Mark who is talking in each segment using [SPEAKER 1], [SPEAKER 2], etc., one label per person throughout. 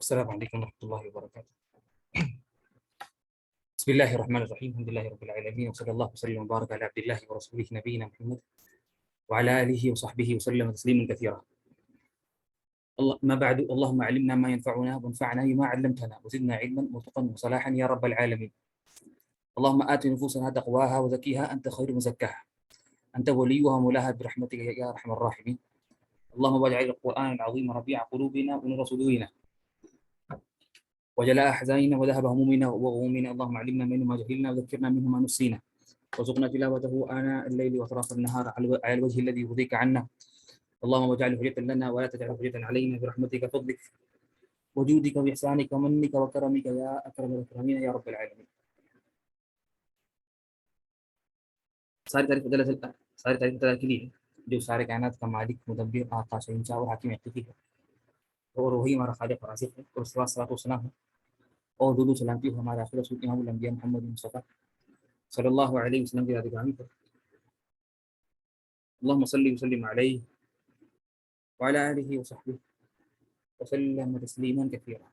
[SPEAKER 1] السلام علیکم ورحمۃ اللہ وبرکاتہ۔ بسم اللہ الرحمن الرحیم، الحمد للہ رب العالمین، وصلی اللہ وسلم وبارک علی عبد اللہ ورسولہ نبینا محمد وعلی آلہ وصحبہ وسلم تسلیما کثیرا۔ ما بعد، اللهم علمنا ما ينفعنا وانفعنا بما علمتنا وزدنا علما مرتقا وصلاحا يا رب العالمين۔ اللهم آت نفوسنا تقواها وزكيها أنت خير من زكاها أنت وليها مولاها برحمتك يا أرحم الراحمين۔ اللهم اجعل القرآن العظيم ربيع قلوبنا ونور صدورنا وجلاء أحزاننا وذهب همومنا وغمومنا، اللهم علمنا منه ما جهلنا وذكرنا منه ما نسينا وارزقنا تلاوته آناء الليل وأطراف النهار على الوجه الذي يرضيك عنا، اللهم واجعله حجة لنا ولا تجعله حجة علينا برحمتك فضلك وجودك وإحسانك ومنك وكرمك يا أكرم الأكرمين يا رب العالمين۔ ساری تعریف اللہ کے لیے جو سارے کائنات کا مالک، مدبر، آقا، شہنشاہ اور حاکم حقیقی ہے، اور وہی ہمارا خالق و رازق ہے، اور صلاۃ و سلام ہے اور درود و سلامتی ہو ہمارے آخر رسول امام الانبیاء محمد مصطفیٰ صلی اللہ علیہ وسلم کی ذات گرامی پر۔ اللہم صلی وسلم علیہ وعلی آلہ وصحبہ وسلم تسلیما کثیرا۔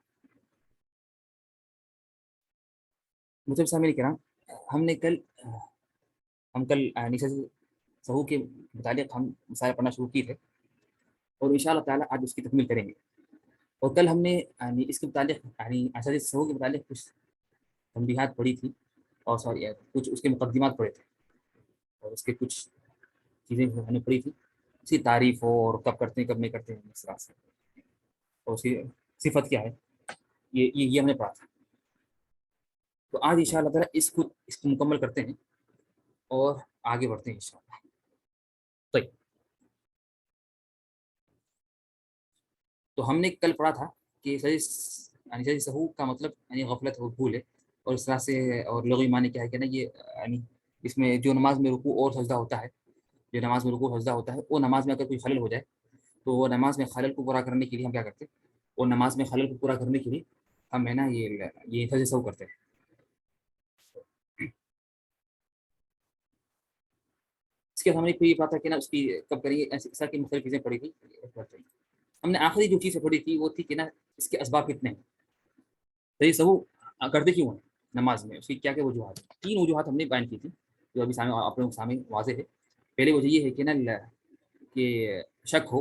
[SPEAKER 1] محترم سامعین کرام، ہم کل نشست سحو کے متعلق ہم مسائل پڑھنا شروع کی تھے، اور انشاءاللہ تعالیٰ آج اس کی تکمیل کریں گے۔ اور کل ہم نے اس کے متعلق نشست سحو کے متعلق کچھ تنبیہات پڑھی تھی، اور کچھ اس کے مقدمات پڑھے تھے، اور اس کے کچھ چیزیں ہم نے پڑھی تھی، اس کی تعریف ہو اور کب کرتے ہیں کب نہیں کرتے ہیں، اس طرح سے، اور اس کی صفت کیا ہے، یہ ہم نے پڑھا تھا۔ تو آج انشاءاللہ تعالیٰ اس کو مکمل کرتے ہیں اور آگے بڑھتے ہیں انشاءاللہ۔ طيب، تو ہم نے کل پڑھا تھا کہ سجدہ سہو کا مطلب غفلت اور بھول ہے، اور اس طرح سے، اور لغوی معنی کیا ہے کہ نا، یہ اس میں جو نماز میں رکوع اور سجدہ ہوتا ہے، جو نماز میں رکوع اور سجدہ ہوتا ہے، وہ نماز میں اگر کوئی خلل ہو جائے تو وہ نماز میں خلل کو پورا کرنے کے لیے ہم کیا کرتے ہیں، وہ نماز میں خلل کو پورا کرنے کے لیے ہم ہے نا یہ سجدہ سہو کرتے ہیں۔ اس کے ہم نے یہ بات ہے کہ نا اس کی کب کریے، ایسا کی مختلف چیزیں پڑھی تھی۔ ہم نے آخری جو چیز پڑھی تھی وہ تھی کہ نا اس کے اسباب کتنے ہیں، سجدہ سہو کرتے کیوں ہیں نماز میں، اس کی کیا کیا وجوہات ہیں۔ 3 وجوہات ہم نے بیان کی تھی جو ابھی آپ لوگوں کے سامنے واضح ہے۔ پہلے وجہ یہ ہے کہ نا کہ شک ہو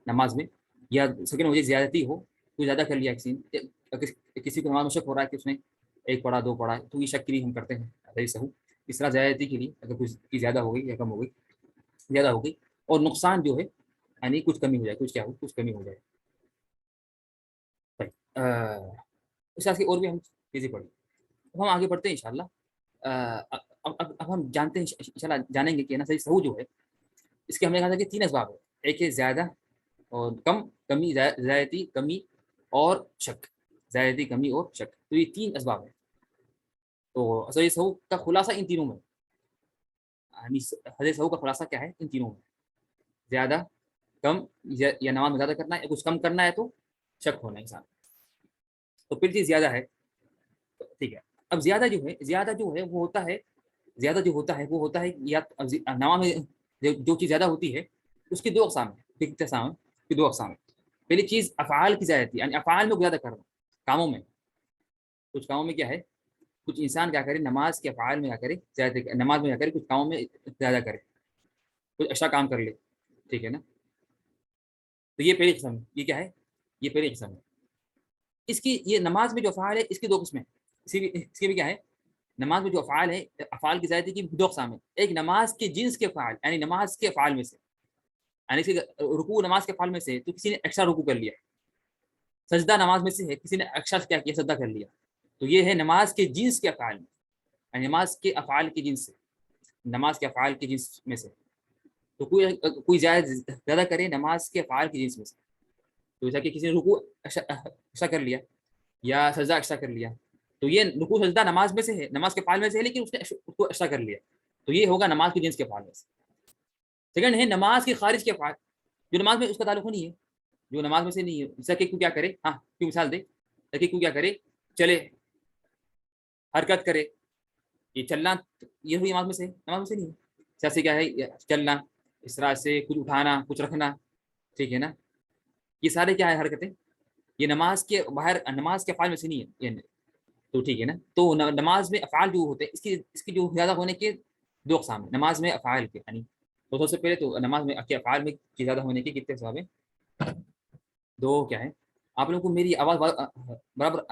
[SPEAKER 1] نماز میں، یا سیکنڈ وجہ زیادتی ہو، کوئی زیادہ کر لیا کسی کو نماز میں شک ہو رہا ہے کہ اس نے 1 پڑھا 2 پڑھا ہے، تو یہ شک کے لیے ہم کرتے ہیں سجدہ سہو۔ اس طرح زیادتی کے لیے اگر کچھ کی زیادہ ہو گئی یا کم ہو گئی، زیادہ ہو گئی، اور نقصان جو ہے یعنی کچھ کمی ہو جائے، کچھ کیا ہو، کچھ کمی ہو جائے۔ اس طرح کی اور بھی ہم چیزیں پڑھی، اب ہم آگے بڑھتے ہیں انشاءاللہ۔ اب ہم جانتے ہیں انشاءاللہ جانیں گے کہ نا سجدہ سہو جو ہے، اس کے ہم نے کہا تھا کہ 3 اسباب ہے، ایک ہے زیادہ اور کم، کمی، زیادتی، کمی اور شک، زیادتی، کمی اور شک، تو یہ 3 اسباب ہیں۔ تو سجدہ سہو کا خلاصہ ان تینوں میں، یعنی سجدہ سہو کا خلاصہ کیا ہے ان تینوں میں، زیادہ، کم، یا نماز میں زیادہ کرنا ہے، یا کچھ کم کرنا ہے تو شک ہونا ہے انسان۔ تو پھر چیز زیادہ ہے، ٹھیک ہے۔ اب زیادہ جو ہے وہ ہوتا ہے، وہ ہوتا ہے یا نماز میں جو چیز زیادہ ہوتی ہے اس کی 2 اقسام ہیں، 2 اقسام ہیں۔ پہلی چیز افعال کی زیادتی، یعنی افعال میں زیادہ کرنا، کاموں میں، کچھ کاموں میں کیا ہے، کچھ انسان کیا کرے نماز کے افعال میں کیا کرے زیادہ، نماز میں کیا کرے کچھ کاموں میں زیادہ کرے، کچھ اچھا کام کر لے، ٹھیک ہے نا۔ تو یہ پہلی قسم ہے، یہ کیا ہے، یہ پہلی قسم ہے۔ اس کی یہ نماز میں جو افعال ہے اس کی 2 قسمیں، اس کی بھی کیا ہے، نماز میں جو افعال ہے، افعال کی زیادتی کی 2 اقسام ہیں۔ ایک نماز کے جنس کے افعال، یعنی نماز کے افعال میں سے، یعنی رکوع نماز کے افعال میں سے، تو کسی نے ایکسٹرا رکوع کر لیا، سجدہ نماز میں سے ہے، کسی نے ایکسٹرا کیا کیا، سجدہ کر لیا، تو یہ ہے نماز کے جنس کے افعال میں، یعنی نماز کے افعال کے جنس سے، نماز کے افعال کے جنس میں سے۔ تو کوئی زیادہ کرے نماز کے افعال کے جنس میں سے، تو جیسا کہ کسی نے رکوع ایکسٹرا کر لیا یا سجدہ ایکسٹرا کر لیا، تو یہ رکوع سجدہ نماز میں سے ہے، نماز کے افعال میں سے ہے، لیکن اس نے اس کو ایکسٹرا کر لیا، تو یہ ہوگا نماز کے جنس کے افعال میں سے۔ سیکنڈ ہے نماز کے خارج کے افعال، جو نماز میں اس کا تعلق نہیں ہے، جو نماز میں سے نہیں ہے، جیسا کہ کیا کرے، ہاں کیوں مثال دے، کہ کیا کرے، چلے، حرکت کرے، یہ چلنا، یہ ہوئی نماز میں سے، نماز میں سے نہیں ہے۔ جیسے کیا ہے چلنا، اس طرح سے کچھ اٹھانا، کچھ رکھنا، ٹھیک ہے نا، یہ سارے کیا ہے حرکتیں، یہ نماز کے باہر نماز کے افعال میں سے نہیں ہے یہ، تو ٹھیک ہے نا. تو نماز میں افعال جو ہوتے ہیں اس کی جو زیادہ ہونے کے دو اقسام ہیں نماز میں افعال کے، یعنی تو سب سے پہلے تو نماز میں کے افعال میں زیادہ ہونے کے کتنے ثواب ہیں؟ دو. کیا ہے؟ آپ لوگوں کو میری آواز برابر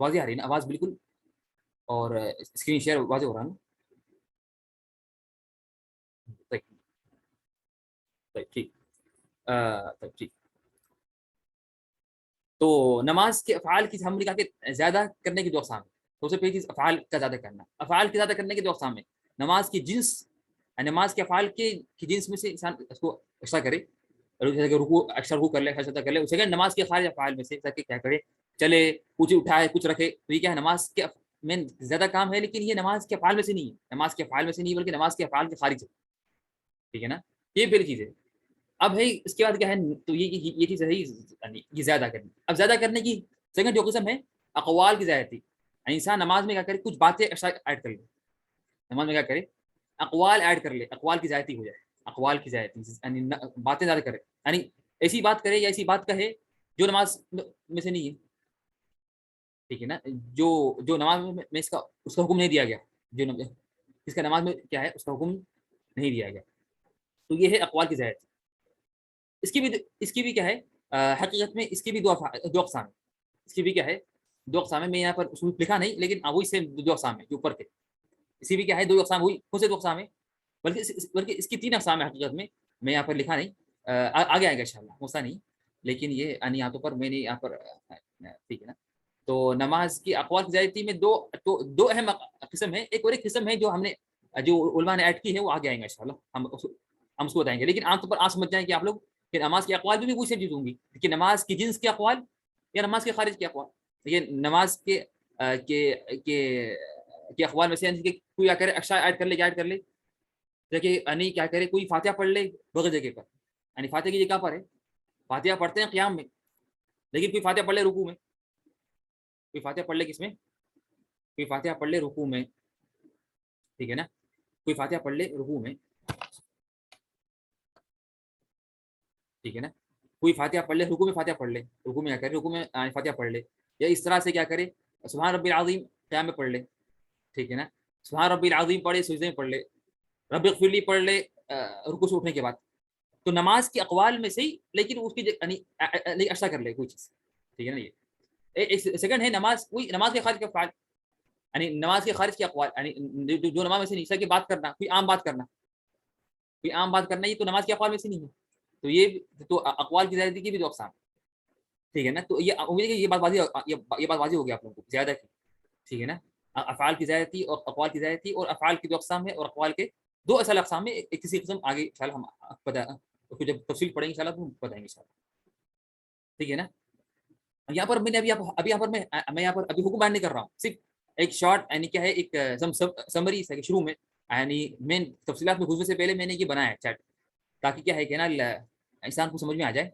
[SPEAKER 1] واضح آ رہی ہے نا؟ آواز بالکل، اور اسکرین شیئر واضح ہو رہا ہے نا؟ طيب طيب ٹھیک. طيب ٹھیک. تو نماز کے افعال کی ہم نے کہا کہ زیادہ کرنے کی دو اقسام ہیں. سب سے پہلی چیز افعال کا زیادہ کرنا. افعال کے زیادہ کرنے کی دو اقسام ہیں. نماز کی جنس، نماز کے افعال کے جنس میں سے انسان اس کو ایسا کرے، رکوع اکثر رکوع کر لے، سجدہ کر لے. اسے نماز کے خارج افعال میں سے کیا کرے، چلے، کچھ اٹھائے، کچھ رکھے. تو یہ کیا ہے؟ نماز کے میں زیادہ کام ہے، لیکن یہ نماز کے افعال میں سے نہیں ہے. نماز کے افعال میں سے نہیں بلکہ نماز کے افعال کے خارج ہے. ٹھیک ہے نا؟ یہ پہلی چیز ہے. اب ہے اس کے بعد کیا ہے؟ تو یہ چیز ہے یہ زیادہ کرنی. اب زیادہ کرنے کی سیکنڈ جو قسم ہے اقوال کی زیادتی. یعنی انسان نماز میں کیا کرے، کچھ باتیں ایسا ایڈ کر لے. نماز میں کیا کرے، اقوال ایڈ کر لے، اقوال کی زیادتی ہو جائے. اقوال کی زیادتی یعنی باتیں زیادہ کرے، یعنی ایسی بات کرے یا ایسی بات کہے جو نماز میں سے نہیں ہے. ٹھیک ہے نا؟ جو نماز میں اس کا حکم نہیں دیا گیا، جو اس کا نماز میں کیا ہے اس کا حکم نہیں دیا گیا. تو یہ ہے اقوال کی زیادتی. اس کی بھی کیا ہے حقیقت میں اس کی بھی دو اقسام ہیں. اس کی بھی کیا ہے دو اقسام ہیں. میں یہاں پر اس میں لکھا نہیں، لیکن وہی سیم دو اقسام ہیں جو اوپر کے. اسی بھی کیا ہے دو اقسام، وہی کون سے دو اقسام ہیں، بلکہ اس کی تین اقسام ہیں حقیقت میں. میں یہاں پر لکھا نہیں، آگے آئے گا انشاءاللہ، مسئلہ نہیں. لیکن یہ یہاں پر میں نے یہاں پر ٹھیک ہے نا. تو نماز کی اقوال کی زیادتی میں دو اہم قسم ہے. ایک اور ایک قسم ہے جو ہم نے جو علماء نے ایڈ کی ہے، وہ آگے آئیں گے انشاءاللہ. ہم اس کو بتائیں گے. لیکن عام طور پر آپ سمجھ جائیں کہ آپ لوگ کہ نماز کے اقوال بھی وہی سیم چیز ہوں گی کہ نماز کی جنس کے اقوال یا نماز کے خارج کے اقوال. یہ نماز کے اقوال میں سے کوئی کیا کرے اکثر ایڈ کر لے دیکھیے، یعنی کیا کرے، کوئی فاتحہ پڑھ لے بغیر جگہ پر. یعنی فاتحہ کی جگہ پر ہے، فاتحہ پڑھتے ہیں قیام میں، لیکن کوئی فاتحہ پڑھ لے رکوع میں. کوئی فاتحہ پڑھ لے کس میں؟ کوئی فاتحہ پڑھ لے رکوع میں. ٹھیک ہے نا؟ کوئی فاتحہ پڑھ لے رکوع میں. ٹھیک ہے نا؟ کوئی فاتحہ پڑھ لے رکوع میں، فاتحہ پڑھ لے رکوع میں، کیا کرے رکوع میں فاتحہ پڑھ لے، یا اس طرح سے کیا کرے سبحان ربی العظیم قیام میں پڑھ لے. ٹھیک ہے نا؟ سبحان ربی العظیم پڑھے سجدے میں پڑھ لے، رب اغفر لی پڑھ لے رکوع سے اٹھنے کے بعد. تو نماز کے اقوال میں سے ہی، لیکن اس کی یعنی ایسا کر لے کوئی چیز. ٹھیک ہے نا؟ یہ سیکنڈ ہے نماز کے خارج کے افعال، یعنی نماز کے خارج کے اقوال، یعنی جو نماز میں سے نہیں، کی بات کرنا، کوئی عام بات کرنا، یہ تو نماز کے اقوال میں سے نہیں ہے. تو یہ تو اقوال کی زیادتی کی بھی دو اقسام. ٹھیک ہے نا؟ تو یہ امید ہے کہ یہ بات واضح ہو گیا آپ لوگوں کو زیادہ کی. ٹھیک ہے نا؟ افعال کی زیادتی اور اقوال کی زیادتی، اور افعال کی دو اقسام ہے اور اقوال کے دو اصل اقسام میں. ایک کسی قسم آگے انشاءاللہ ہم جب تفصیل پڑھیں گے انشاءاللہ تو بتائیں گے انشاءاللہ. ٹھیک ہے نا؟ یہاں پر میں نے ابھی یہاں پر میں یہاں پر ابھی حکم بیان نہیں کر رہا ہوں، صرف ایک شارٹ یعنی کیا ہے ایک سمری شروع میں، یعنی میں تفصیلات میں گھسنے سے پہلے میں نے یہ بنایا ہے چیٹ، تاکہ کیا ہے کہ نا انسان کو سمجھ میں آ جائے.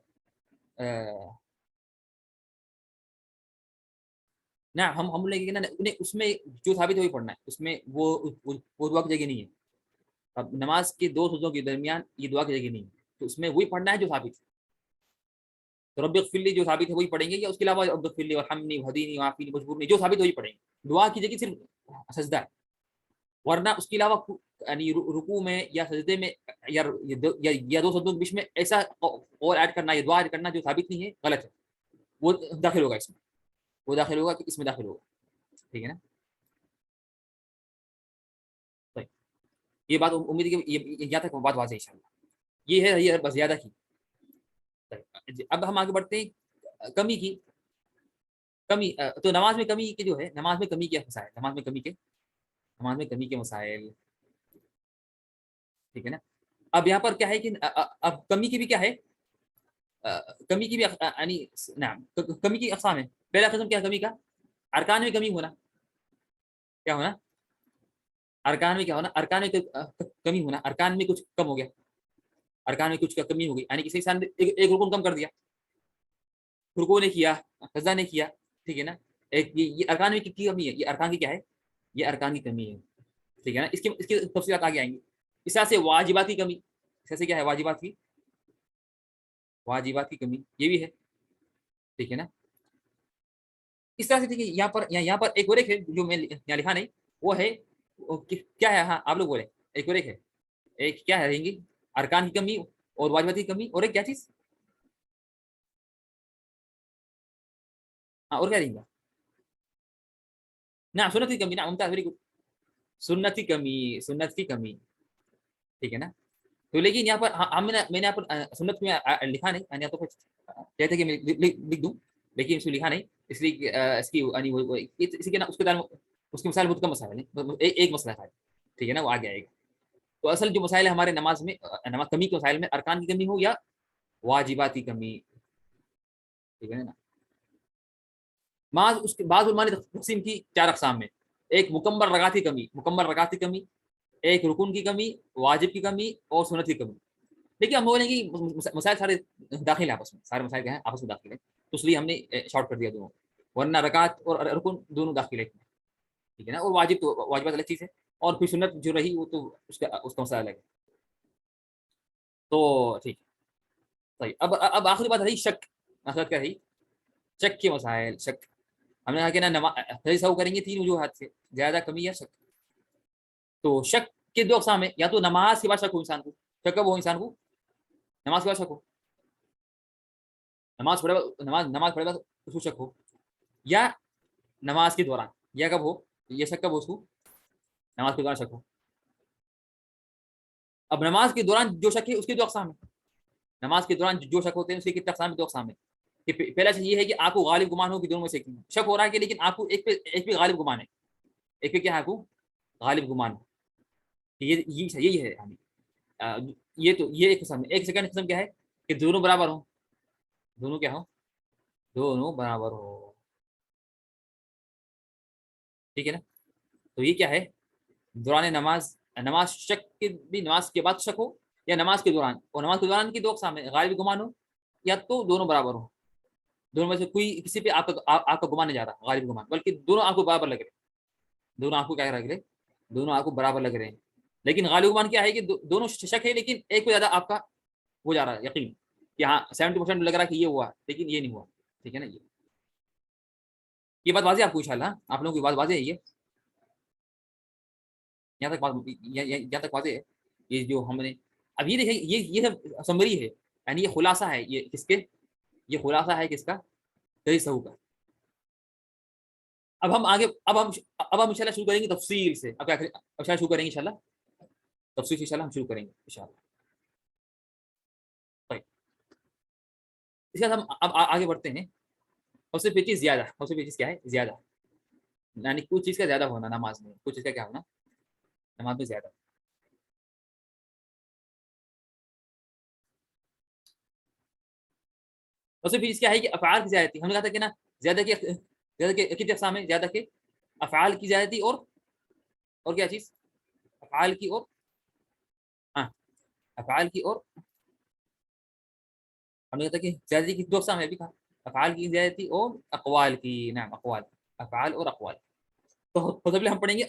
[SPEAKER 1] نا ہم لیں گے نا اس میں جو ثابت ہے وہی پڑھنا ہے. اس میں وہ دعا کی جگہ نہیں ہے. اب نماز کے دو سجدوں کے درمیان یہ دعا کی جگہ نہیں ہے، تو اس میں وہی پڑھنا ہے جو ثابت ہے. تو رب اغفر لی جو ثابت ہے وہی پڑھیں گے، یا اس کے علاوہ رب اغفر لی وارحمنی وہدینی وعافینی مجبورنی جو ثابت ہے وہی پڑھیں گے. دعا کی جگہ صرف سجدہ ہے، ورنہ اس کے علاوہ یعنی رکوع میں یا سجدے میں یا دو سجدوں کے بیچ میں ایسا اور ایڈ کرنا یا دعا ایڈ کرنا جو ثابت نہیں ہے، غلط ہے. وہ داخل ہوگا اس میں، وہ داخل ہوگا کہ اس میں داخل ہوگا. ٹھیک ہے نا؟ طيب. یہ بات امید ہے کہ یہاں تک بات واضح ہے انشاءاللہ. یہ ہے بس زیادہ کی. اب ہم آگے بڑھتے ہیں کمی کی. تو نماز میں کمی کے جو ہے، نماز میں کمی کے مسائل، نماز میں کمی کے مسائل. ٹھیک ہے نا؟ اب یہاں پر کیا ہے کہ اب کمی کی بھی کیا ہے، کمی کی بھی یعنی نعم کمی کی اقسام ہے. پہلا قسم کیا ہے کمی کا؟ ارکان میں کمی ہونا. کیا ہونا؟ ارکان میں کیا ہونا؟ ارکان میں کمی ہونا. ارکان میں کچھ کم ہو گیا، ارکان میں کچھ کمی ہو گئی، یعنی کسی انسان نے ایک رکن کم کر دیا، رکوع نے کیا، سجدہ نے کیا. ٹھیک ہے نا؟ یہ ارکان میں کی کمی ہے. یہ ارکان کی کیا ہے؟ یہ ارکان کی کمی ہے. ٹھیک ہے نا؟ اس کی تفصیلات آگے آئیں گی. اس طرح سے واجبات کی کمی. اس طرح سے کیا ہے؟ واجبات کی کمی یہ بھی ہے. ٹھیک ہے نا؟ اس طرح سے دیکھیے یہاں پر ایک اور ایک ہے جو میں یہاں لکھا نہیں، وہ ہے کیا ہے؟ ہاں آپ لوگ بولے ایک اور ایک ہے، ایک کیا ہے رہیں گی؟ ارکان کی کمی اور واجبات کی کمی، اور ایک کیا چیز؟ ہاں اور کیا رہیں گا؟ نہ سنت کی کمی، نہ ممتاز، ویری گڈ، سنت کی کمی، سنت کی کمی، ٹھیک ہے نا؟ تو لیکن یہاں پر میں نے یہاں پر سنت میں لکھا نہیں، یعنی تو کہتے کہ میں لکھ دوں، لیکن اس میں لکھا نہیں، اس لیے کہ اس کی اسی کے نا اس کے اس کے مسائل بہت کم مسائل ہیں، ایک مسئلہ ہے، ٹھیک ہے نا، وہ آگے آئے گا۔ تو اصل جو مسائل ہے ہمارے نماز میں، نماز کمی کے مسائل میں ارکان کی کمی ہو یا واجبات کی کمی، ٹھیک ہے نا؟ بعض اس کے بعض علماء نے تقسیم کی 4 اقسام میں، ایک مکمل رکعت کی کمی، مکمل رکعت کی کمی، ایک رکن کی کمی، واجب کی کمی اور سنت کی کمی۔ دیکھیے ہم بولیں گے مسائل سارے داخل ہیں آپس میں، سارے مسائل کیا ہیں آپس میں داخل ہیں، تو اس لیے ہم نے شارٹ کر دیا دونوں، ورنہ رکعت اور رکن دونوں داخل ہیں، ٹھیک ہے نا؟ اور واجب تو واجبات الگ چیز ہے، اور پھر سنت جو رہی وہ تو اس کا مسئلہ الگ ہے، تو ٹھیک ہے صحیح۔ اب آخری بات رہی شک، آخر کیا رہی؟ شک کے مسائل، شک ہم نے کہا کہ نا صحیح سہو کریں گے 3 وجوہات سے، زیادہ کمی یا شک۔ تو شک کے 2 اقسام ہیں، یا تو نماز کے بعد شک ہو انسان کو، شک کب ہو انسان کو؟ نماز کے بعد شک ہو، نماز پڑھے بعد اس کو شک ہو، یا نماز کے دوران، یا کب ہو یہ شک، کب ہو اس کو؟ نماز کے دوران شک ہو۔ اب نماز کے دوران جو شک ہے اس کے 2 اقسام ہیں، نماز کے دوران جو شک ہوتے ہیں اس کے کتنے اقسام ہیں؟ 2 اقسام ہیں، کہ پہلا چیز یہ ہے کہ آپ کو غالب گمان ہو کہ دونوں میں سے شک ہو رہا ہے، کہ لیکن آپ کو ایک پہ غالب گمان ہے، ایک پہ کیا ہے آپ کو غالب گمان ہے، یہی ہے یعنی یہ تو یہ ایک قسم ہے۔ ایک سیکنڈ قسم کیا ہے؟ کہ دونوں برابر ہوں، دونوں کیا ہو؟ دونوں برابر ہو، ٹھیک ہے نا؟ تو یہ کیا ہے؟ دوران نماز، نماز شک کے بھی، نماز کے بعد شک ہو یا نماز کے دوران، اور نماز کے دوران کی 2 اقسام ہے، غالب گمان ہو یا تو دونوں برابر ہو، دونوں میں سے کوئی کسی پہ آپ کا گمان نہیں جا رہا غالب گمان، بلکہ دونوں آپ کو برابر لگ رہے ہیں، دونوں آپ کو کیا لگ رہے ہیں؟ دونوں آپ کو برابر لگ رہے ہیں، لیکن غالب گمان کیا ہے کہ دونوں شک ہے، لیکن ایک کو زیادہ آپ کا ہو جا رہا ہے یقین، کہ ہاں 70% لگ رہا ہے کہ یہ ہوا لیکن یہ نہیں ہوا، ٹھیک ہے نا؟ یہ بات واضح آپ کو انشاءاللہ، آپ لوگوں کی بات واضح ہے، یہاں تک واضح ہے یہ جو ہم نے اب یہ دیکھیں، یہ سب سمری ہے، یعنی یہ خلاصہ ہے، یہ کس کے؟ یہ خلاصہ ہے کس کا؟ صحیح سہو کا۔ اب ہم آگے، اب ہم انشاءاللہ شروع کریں گے تفصیل سے، اب کیا کریں؟ اب شروع کریں گے انشاءاللہ تفصیل سے، انشاءاللہ ہم شروع کریں گے انشاءاللہ۔ طيب اس کے بعد ہم اب آگے بڑھتے ہیں، اور صرف یہ چیز زیادہ، اور صرف یہ چیز کیا ہے؟ زیادہ، یعنی کچھ چیز کا زیادہ ہونا نماز میں، کچھ چیز کا کیا ہونا نماز میں زیادہ۔ اور صرف اس کیا ہے کہ افعال کی زیادتی، ہم نے کہا تھا کہ نا زیادہ کے کتنے اقسام ہیں؟ زیادہ کے افعال کی زیادتی، اور کیا چیز؟ افعال کی، اور ہاں افعال کی، اور ہم نے کہا تھا کہ زیادتی کی 2 اقسام ہے، بھی کہا افعال کی زیادتی اور اقوال کی، نعم اقوال، افعال اور اقوال۔ تو سب سے پہلے ہم پڑھیں گے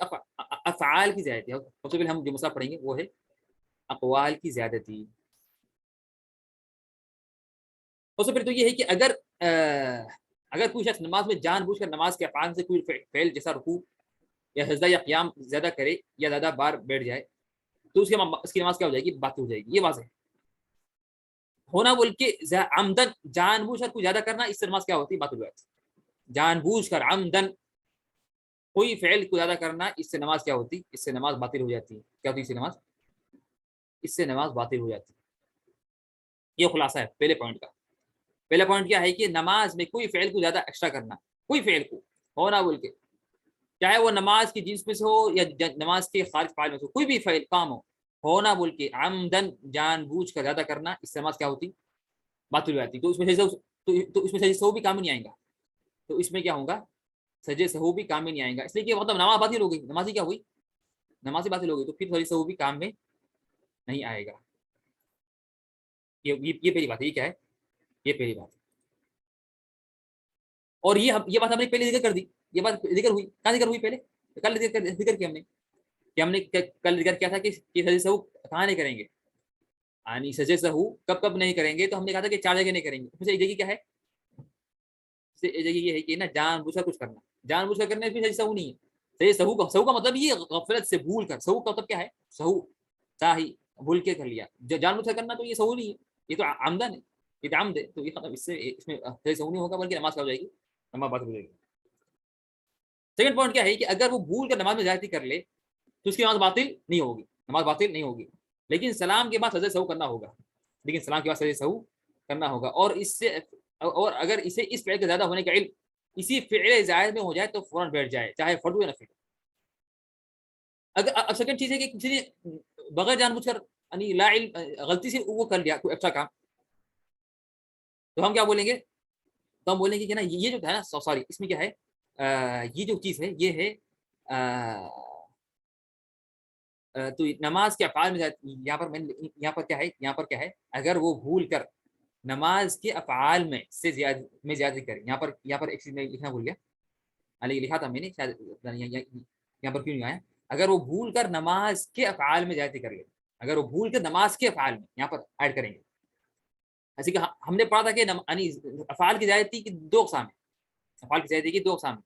[SPEAKER 1] افعال کی زیادتی، اور سب سے پہلے ہم جو مسئلہ پڑھیں گے وہ ہے اقوال کی زیادتی۔ سب سے پہلے تو یہ ہے کہ اگر کوئی شخص نماز میں جان بوجھ کر نماز کے افعال سے کوئی فعل جیسا رکوع یا سجدہ یا قیام زیادہ کرے یا زیادہ بار بیٹھ جائے، تو اس کی نماز کیا ہو جائے گی؟ باطل ہو جائے گی، یہ واضح ہے۔ ہونا بول کے عمدن جان بوجھ کر کوئی زیادہ کرنا، اس سے نماز کیا ہوتی ہے؟ باطل ہو جاتی ہے۔ جان بوجھ کر عمدن کوئی فعل کو زیادہ کرنا، اس سے نماز کیا ہوتی؟ اس سے نماز باطل ہو جاتی ہے۔ کیا ہوتی ہے؟ اس سے نماز باطل ہو جاتی ہے۔ یہ خلاصہ ہے پہلے پوائنٹ کا۔ پہلا پوائنٹ کیا ہے کہ نماز میں کوئی فعل کو زیادہ ایکسٹرا کرنا، کوئی فعل کو ہونا بول کے، چاہے وہ نماز کی جنس میں سے ہو یا نماز کے خارج فعل میں سے ہو، کوئی بھی فعل کام ہونا بول کے عمدن جان بوجھ کر زیادہ کرنا، اس سے نماز کیا ہوتی؟ باطل ہو جاتی۔ تو اس میں سجدہ سہو بھی کام نہیں آئے گا، تو اس میں کیا ہوگا؟ سجدہ سہو بھی کام میں نہیں آئے گا، اس لیے کہ مطلب نماز باطل ہو گئی، نماز ہی کیا ہوئی؟ نماز ہی باطل ہو گئی، تو پھر سجدہ سہو بھی کام میں نہیں آئے گا۔ یہ پہلی بات ہے۔ یہ کیا ہے؟ یہ پہلی بات ہے، اور یہ بات ہم نے پہلے ذکر کر دی، یہ بات ذکر ہوئی، کہاں ذکر ہوئی؟ پہلے کل ذکر کیا ہم نے کل ذکر کیا تھا کہ سجدہ سہو کہاں نہیں کریں گے، یعنی سجدہ سہو کب نہیں کریں گے، تو ہم نے کہا تھا کہ 4 جگہ نہیں کریں گے، اس میں سے ایک جگہ کیا ہے؟ یہ ہے کہ نا جان بوجھ کر کچھ کرنا، جان بوجھ کر کرنے میں سہو نہیں ہے. صحیح سہو کا مطلب یہ غفلت سے بھول کر، سہو کا مطلب کیا ہے؟ سہو صحیح بھول کے کر لیا، جان بوجھ کر کرنا تو یہ سہو نہیں ہے، یہ تو عمدن ہے، یہ تو عمد ہے، تو یہ ختم، اس میں صحیح سہو نہیں ہوگا بلکہ نماز ہو جائے گی، نماز بات ہو جائے گی. سیکنڈ پوائنٹ کیا ہے کہ اگر وہ بھول کر نماز میں زیادتی کر لے تو اس کی نماز باطل نہیں ہوگی، نماز باطل نہیں ہوگی، لیکن سلام کے بعد سجدہ سہو کرنا ہوگا، لیکن سلام کے بعد سجدہ سہو کرنا ہوگا. اور اس سے، اور اگر اسے اس فعل کے زیادہ ہونے کا علم اسی فعل زائد میں ہو جائے تو فوراً بیٹھ جائے، چاہے فرض ہو یا نفل. اگر اب سیکنڈ چیز ہے کہ کسی نے بغیر جان بوجھ کر یعنی لا علم غلطی سے وہ کر لیا کوئی اچھا کام، تو ہم کیا بولیں گے؟ تو ہم بولیں گے کہ نا یہ جو ہے نا سوری اس میں کیا ہے، یہ جو چیز ہے یہ ہے تو نماز کے افعال میں یہاں پر کیا ہے اگر وہ بھول کر نماز کے افعال میں سے زیادتی کرے. یہاں پر ایک چیز میں لکھنا بھول گیا، لکھا تھا میں نے شاید یہاں پر کیوں نہیں آیا. اگر وہ بھول کر نماز کے افعال میں زیادتی کر لے، اگر وہ بھول کر نماز کے افعال میں یہاں پر ایڈ کریں گے، ایسے کہ ہم نے پڑھا تھا کہ افعال کی زیادتی کی دو اقسام ہیں، افعال کی زیادتی کی دو اقسام ہیں،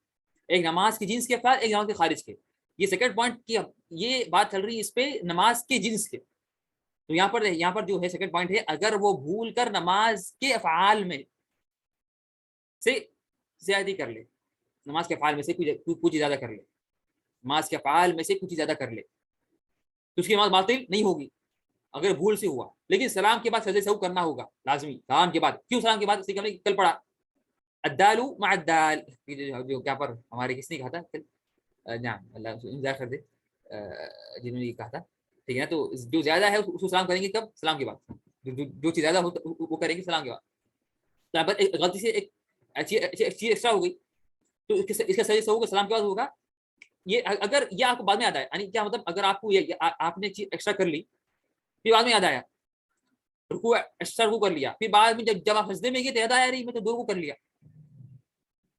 [SPEAKER 1] ایک نماز کی جنس کے افعال، ایک نماز کے خارج کے. یہ سیکنڈ پوائنٹ کی یہ بات چل رہی ہے اس پہ نماز کے جنس کے. تو یہاں پر جو ہے سیکنڈ پوائنٹ ہے اگر وہ بھول کر نماز کے افعال میں سے زیادتی کر لے، نماز کے افعال میں سے کچھ زیادہ کر لے، نماز کے افعال میں سے کچھ زیادہ کر لے تو اس کی نماز باطل نہیں ہوگی اگر بھول سے ہوا، لیکن سلام کے بعد سجدہ سہو کرنا ہوگا لازمی. سلام کے بعد کیوں؟ سلام کے بعد اس لیے ہم نے کل پڑھا الدال مع الدال، جو کیا پر ہمارے کس نے کہا تھا، نعم اللہ انذار کر دے جنہوں نے یہ کہا تھا، ٹھیک ہے نا. تو جو زیادہ ہے اس کو سلام کریں گے کب؟ سلام کے بعد. جو چیز زیادہ ہو وہ کریں گے سلام کے بعد. یہاں پر ایک غلطی سے ایک چیز ایکسٹرا ہو گئی تو اس کا سجدہ سہو سلام کے بعد ہوگا. یہ اگر یہ آپ کو بعد میں یاد آیا، یعنی کیا مطلب اگر آپ کو آپ نے چیز ایکسٹرا کر لی پھر بعد میں یاد آیا، رکوع ایکسٹرا رکوع کر لیا، پھر بعد میں جب آپ سجدے میں گئے تو یاد آیا رہی میں تو 2 رکوع کر لیا،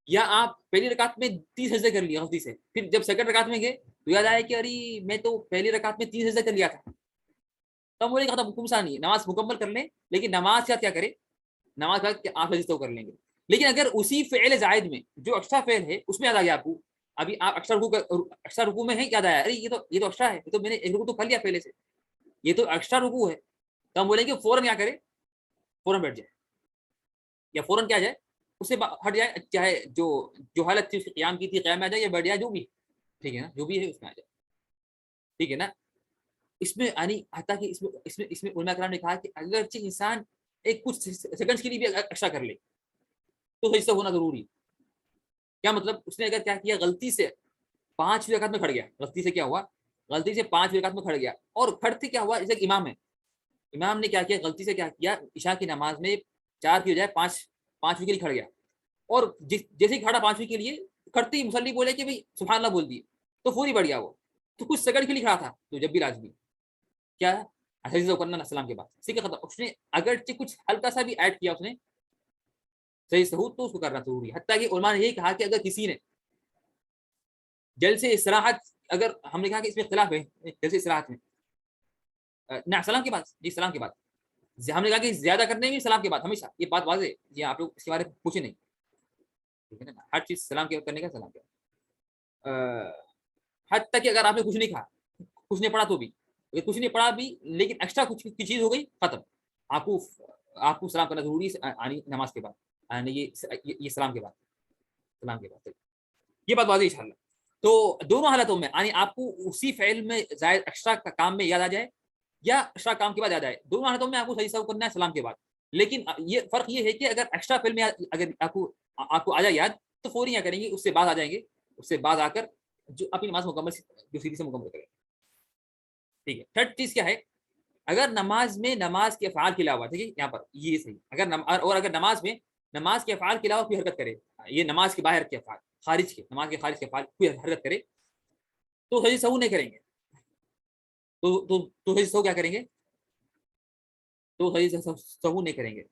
[SPEAKER 1] یا آپ پہلی رکعت میں 3 سجدے کر لیا غلطی سے، پھر جب سیکنڈ رکعت میں گئے تو یاد آیا کہ ارے میں تو پہلی رکعت میں 3 سجدے کر لیا تھا. تو ہم بولے کہ حکم سا نہیں، نماز مکمل کر لیں، لیکن نماز کا کیا کرے؟ نماز کا آپ سجدہ کر لیں گے. لیکن اگر اسی فعل زائد میں جو ایکسٹرا فعل ہے اس میں یاد آ گیا آپ کو، ابھی آپ ایکسٹرا رکوع میں ہے، یاد آیا ارے یہ تو ایکسٹرا ہے، یہ تو میں نے ایک رکوع تو کر لیا پہلے سے، یہ تو ایکسٹرا رکوع ہے، تو ہم بولیں گے فوراً کیا کرے؟ فوراً بیٹھ جائے، یا فوراً کیا جائے اس سے ہٹ جائے، چاہے جو حالت تھی اس کی قیام کی تھی قیام میں آ جائے یا بیٹھ جائے، جو بھی ٹھیک ہے نا، جو بھی ہے اس میں آ جائے، ٹھیک ہے نا. اس میں یعنی حتیٰ کہ اس میں علماء کرام نے کہا کہ اگرچہ انسان ایک کچھ سیکنڈز کے لیے بھی ایکسٹرا کر لے تو سجدہ ہونا ضروری. کیا مطلب؟ اس نے اگر کیا کیا غلطی سے 5 رکعت میں کھڑ گیا، غلطی سے کیا ہوا؟ غلطی سے 5 رکعت میں کھڑ گیا، اور کھڑتے کیا ہوا؟ جیسے امام ہے، امام نے کیا کیا غلطی سے کیا کیا عشاء کی نماز میں 4 کی بجائے 5 کے لیے کھڑ گیا، اور جیسے ہی کھڑا 5 کے لیے کھڑتے ہی مصلی بولے کہ بھائی سبحان اللہ بول دیے تو پوری بڑھ گیا وہ، تو کچھ سیکنڈ کے لیے کھڑا تھا تو جب بھی لازمی کیا سجدہ کرنا السلام کے بعد. اسی کے اس نے اگرچہ کچھ ہلکا سا بھی ایڈ کیا اس نے صحیح سہو تو اس کو کرنا ضروری ہے. حتیٰ کہ علماء نے یہی کہا کہ اگر کسی نے جلسے استراحت، اگر ہم نے کہا کہ اس میں اختلاف ہے جلسے استراحت میں نہ سلام کے بعد، جی سلام کے بعد ہم نے کہا کہ زیادہ کرنے میں سلام کے بعد ہمیشہ، یہ بات واضح ہے، یہ آپ لوگ اس کے بارے میں پوچھے نہیں، ٹھیک ہے نا، ہر چیز سلام کے کرنے کا سلام کے بعد. حتیٰ کہ اگر آپ نے کچھ نہیں کہا، کچھ نہیں پڑھا تو بھی، اگر کچھ نہیں پڑھا بھی لیکن ایکسٹرا کچھ کی چیز ہو گئی ختم، آپ کو سلام کرنا ضروری ہے نماز کے بعد، یہ سلام کے بعد، سلام کے بعد یہ بات واضح انشاءاللہ. تو دونوں حالتوں میں یعنی آپ کو اسی فعل میں زائد ایکسٹرا کام میں یاد آ جائے یا ایکسٹرا کام کے بعد یاد آئے، دونوں حالتوں میں آپ کو صحیح سہو کرنا ہے سلام کے بعد. لیکن یہ فرق یہ ہے کہ اگر ایکسٹرا فعل میں اگر آپ کو آ جائے یاد تو فوری کیا کریں گے؟ اس سے بعد آ جائیں گے، اس سے بعد آ کر جو اپنی نماز مکمل جو سیدھی سے مکمل کریں. ٹھیک ہے. تھرڈ چیز کیا ہے؟ اگر نماز میں نماز کے افعال کے علاوہ، ٹھیک ہے یہاں پر یہ صحیح، اگر نماز میں نماز کے افعال کے علاوہ کوئی حرکت کرے، یہ نماز کے باہر کے افعال، نماز کے خارج کے افعال کوئی حرکت کرے تو سجدہ سہو نہیں کریں گے. تو سجدہ سہو کیا کریں گے؟ تو سجدہ سہو نہیں کریں گے.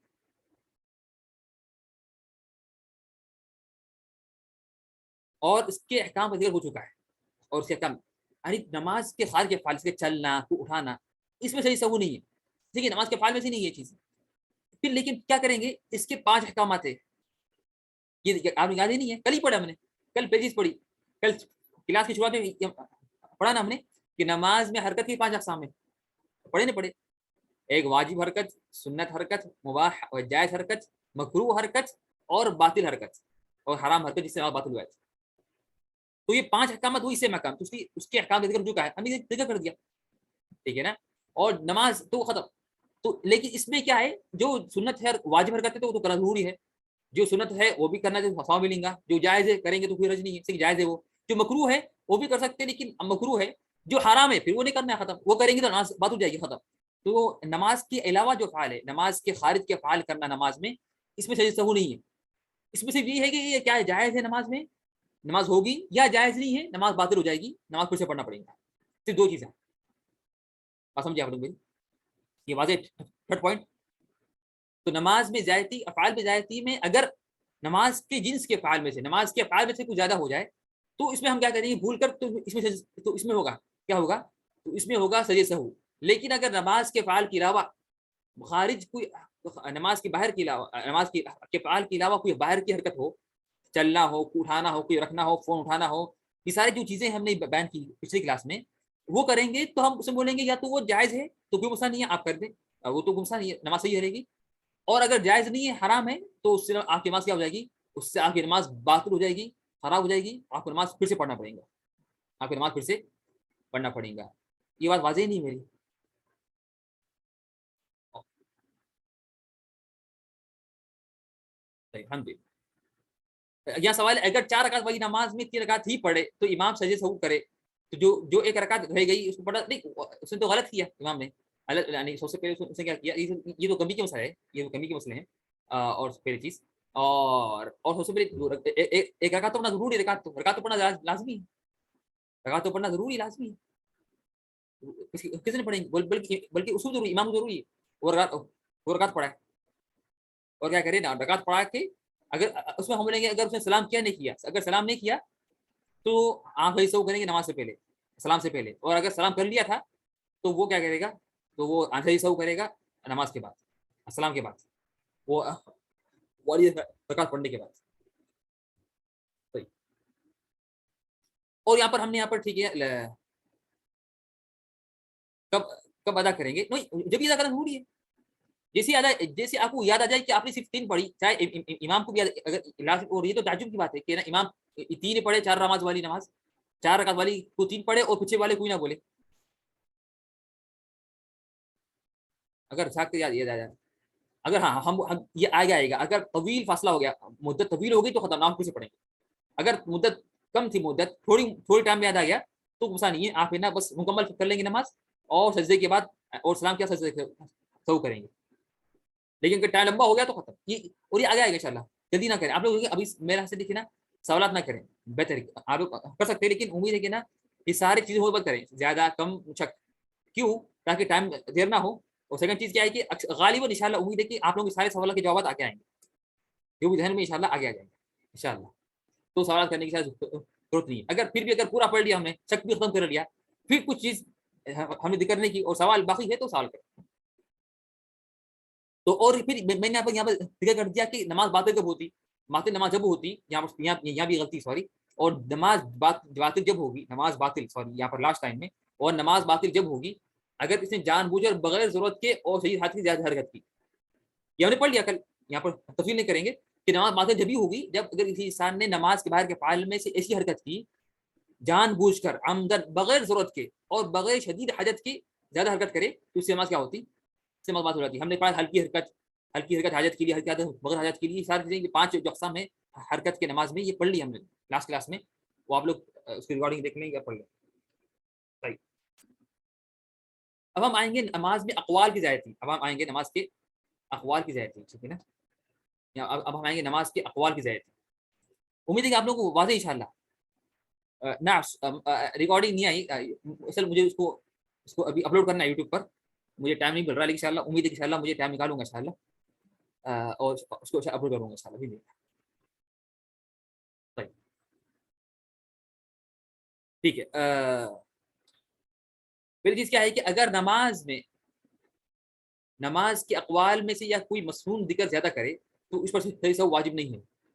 [SPEAKER 1] اور اس کے احکام کا ذکر ہو چکا ہے، اور اس کے احکام یعنی نماز کے خارج کے افعال سے چلنا کو اٹھانا اس میں صحیح سہو نہیں ہے، ٹھیک ہے، نماز کے افعال میں سے نہیں یہ چیز. پھر لیکن کیا کریں گے؟ اس کے 5 احکامات ہیں، یہ آپ یاد ہی نہیں ہے، کل ہی پڑھا ہم نے، کل پیجز پڑھی، کل کلاس کی شروعات میں پڑھا نا ہم نے کہ نماز میں حرکت کی 5 اقسام ہیں، پڑھے نہیں پڑھے؟ ایک واجب حرکت، سنت حرکت، مباح اور جائز حرکت، مکروہ حرکت اور باطل حرکت اور حرام حرکت جس سے باطل ہوا ہے. تو یہ 5 احکامات ہوئی سے مقام، تو اس کے احکام ذکر جو کا ہے ہم نے ذکر کر دیا، ٹھیک ہے نا. اور نماز تو ختم. تو لیکن اس میں کیا ہے، جو سنت ہے واجب حرکت ہے تو وہ تو کرنا ضروری ہے، جو سنت ہے وہ بھی کرنا تو ثواب ملیں گا، جو جائز ہے کریں گے تو کوئی حرج نہیں ہے، صرف جائز ہے وہ. جو مکروہ ہے وہ بھی کر سکتے ہیں لیکن مکروہ ہے. جو حرام ہے پھر وہ نہیں کرنا ہے، ختم، وہ کریں گے تو نماز بات ہو جائے گی، ختم. تو نماز کے علاوہ جو فعال ہے، نماز کے خارج کے فعال کرنا نماز میں، اس میں سجدہ سہو نہیں ہے. اس میں صرف یہ ہے کہ یہ کیا ہے، جائز ہے نماز میں نماز ہوگی، یا جائز نہیں ہے نماز باطل ہو جائے گی، نماز پھر سے پڑھنا پڑے گا. صرف 2 چیزیں. بات سمجھے آپ لوگ میری؟ یہ واضح تھرڈ پوائنٹ. تو نماز میں زیادتی، افعال میں زیادتی میں اگر نماز کے جنس کے افعال میں سے، نماز کے افعال میں سے کچھ زیادہ ہو جائے تو اس میں ہم کیا کریں گے، بھول کر، تو اس میں ہوگا کیا ہوگا، تو اس میں ہوگا سجدہ سہو. لیکن اگر نماز کے افعال کے علاوہ خارج کوئی، نماز کے باہر کے علاوہ، نماز کے افعال کے علاوہ کوئی باہر کی حرکت ہو، چلنا ہو، اٹھانا ہو، کوئی رکھنا ہو، فون اٹھانا ہو، یہ ساری جو چیزیں ہم نے بیان کی پچھلی کلاس میں، وہ کریں گے تو ہم اسے بولیں گے یا تو وہ جائز ہے تو کوئی مسئلہ نہیں ہے، آپ کر دیں، وہ تو مسئلہ نہیں ہے، نماز صحیح رہے گی. اور اگر جائز نہیں ہے، حرام ہے، تو اس سے آپ کی نماز کیا ہو جائے گی، اس سے آپ کی نماز باطل ہو جائے گی، خراب ہو جائے گی، آپ کو نماز پھر سے پڑھنا پڑے گا، آپ کی نماز پھر سے پڑھنا پڑے گا. یہ بات واضح نہیں میری؟ الحمد للہ. یہاں سوال ہے، اگر 4 رکعت والی نماز میں 3 رکعت ہی پڑھے تو امام سجدے سہو کرے، تو جو 1 رکعت رہ گئی اس کو پڑھا نہیں، اس نے تو غلط کیا امام نے، یعنی سب سے پہلے اس نے کیا کیا، یہ تو کمی کے مسئلہ ہے، یہ تو کمی کے مسئلے ہیں. اور پہلی چیز، اور سب سے پہلے ایک رکعت تو پڑھنا ضروری ہے، رکعت تو پڑھنا لازمی ہے، رکعت تو پڑھنا ضروری لازمی ہے. کس نے پڑھیں گے، بلکہ اصول ضروری، امام ضروری ہے. وہ رکعت پڑھا ہے، اور کیا کرے نا، رکعت پڑھا کے اگر اس میں ہم بولیں گے اگر اس نے سلام کیا نہیں کیا، اگر سلام نہیں کیا تو آپ صحیح سو کریں گے نماز سے پہلے، سلام سے پہلے. اور اگر سلام کر لیا تھا تو وہ کیا کرے گا، تو وہ صحیح سو کرے گا نماز کے بعد، السلام کے بعد، وہ رکعت پڑھنے کے بعد. صحیح. اور یہاں پر ہم نے یہاں پر ٹھیک ہے، کب کب ادا کریں گے، جب ادا کرنا ضروری ہے. جیسے آپ کو یاد آ جائے کہ آپ نے صرف 3 پڑھی، چاہے امام کو بھی اگر لازم، اور یہ تو تعجب کی بات ہے کہ نا امام 3 پڑھے، 4 نماز والی نماز، 4 رکعت والی کو 3 پڑھے اور پیچھے والے کوئی نہ بولے. اگر ساکت یاد آ جائے، اگر ہاں ہم یہ آئے گا، اگر طویل فاصلہ ہو گیا، مدت طویل ہو گئی تو خطرناک پھر سے پڑھیں گے. اگر مدت کم تھی، مدت تھوڑی ٹائم میں یاد آ گیا تو مسئلہ نہیں ہے، آپ نا بس مکمل کر لیں گے نماز، اور سجدے کے بعد اور سلام کیا سجدے سو کریں گے. لیکن اگر ٹائم لمبا ہو گیا تو ختم. یہ اور یہ آگے آئے گا انشاءاللہ. جلدی نہ کریں آپ لوگ، ابھی میرے ہاتھ سے دیکھیں نا، سوالات نہ کریں، بہتر آپ لوگ کر سکتے ہیں لیکن امید ہے کہ نا یہ ساری چیزیں ہو بات کریں، زیادہ کم شک، کیوں، تاکہ ٹائم دیر نہ ہو. اور سیکنڈ چیز کیا ہے کہ غالباً انشاءاللہ امید ہے کہ آپ لوگوں کے سارے سوالات کے جوابات آگے آئیں گے، جو بھی ذہن میں انشاءاللہ آگے آ جائیں گے انشاءاللہ. تو سوالات کرنے کی ضرورت نہیں ہے. اگر پھر بھی اگر پورا پڑھ لیا ہم نے، شک بھی ختم کر لیا، پھر کچھ چیز ہم نے ذکر نہیں کی اور سوال باقی ہے تو سوال کریں. تو اور پھر میں نے یہاں پر ذکر کر دیا کہ نماز باطل کب ہوتی، باطل نماز جب ہوتی، یہاں بھی غلطی، سوری، اور نماز باطل جب ہوگی، نماز باطل، سوری یہاں پر لاسٹ ٹائم میں، اور نماز باطل جب ہوگی اگر اس نے جان بوجھ اور بغیر ضرورت کے اور صحیح ہاتھ کی زیادہ حرکت کی. یہ ہم نے پڑھ لیا کل، یہاں پر تفصیل نہیں کریں گے کہ نماز باطل جب ہی ہوگی جب اگر کسی انسان نے نماز کے باہر کے فعال میں سے ایسی حرکت کی جان بوجھ کر، عمدن، بغیر ضرورت کے اور بغیر شدید حاجت کی زیادہ حرکت کرے تو اس سے نماز کیا ہوتی، اس سے بات ہو جاتی. ہم نے پڑھا ہلکی حرکت حاجت کے لیے، ہلکی حرکت بغیر حاجت کے لیے، ساری چیزیں 5 جو اقسام ہے حرکت کے نماز میں، یہ پڑھ لی ہم نے لاسٹ کلاس میں. وہ آپ لوگ اس کی ریکارڈنگ دیکھ لیں گے، پڑھ لیں. صحیح. اب ہم آئیں گے نماز میں اقوال کی زیادتی، اب ہم آئیں گے نماز کے اقوال کی زیادتی، ٹھیک ہے نا. اب ہم آئیں گے نماز کے اقوال کی زیادتی. امید ہے کہ آپ لوگوں کو واضح انشاءاللہ. نہ ریکارڈنگ نہیں آئی اصل، مجھے اس کو ابھی اپلوڈ کرنا ہے یوٹیوب پر، مجھے ٹائم نہیں مل رہا، لیکن انشاءاللہ امید ہے کہ انشاءاللہ مجھے ٹائم نکالوں گا انشاءاللہ، اور اس کو اپلوڈ کروں گا انشاءاللہ بھی. طيب ٹھیک ہے. پھر چیز کیا ہے کہ اگر نماز کے اقوال میں سے یا کوئی مصنون ذکر زیادہ کرے تو اس پر صحیح سو واجب نہیں ہے.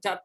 [SPEAKER 1] 4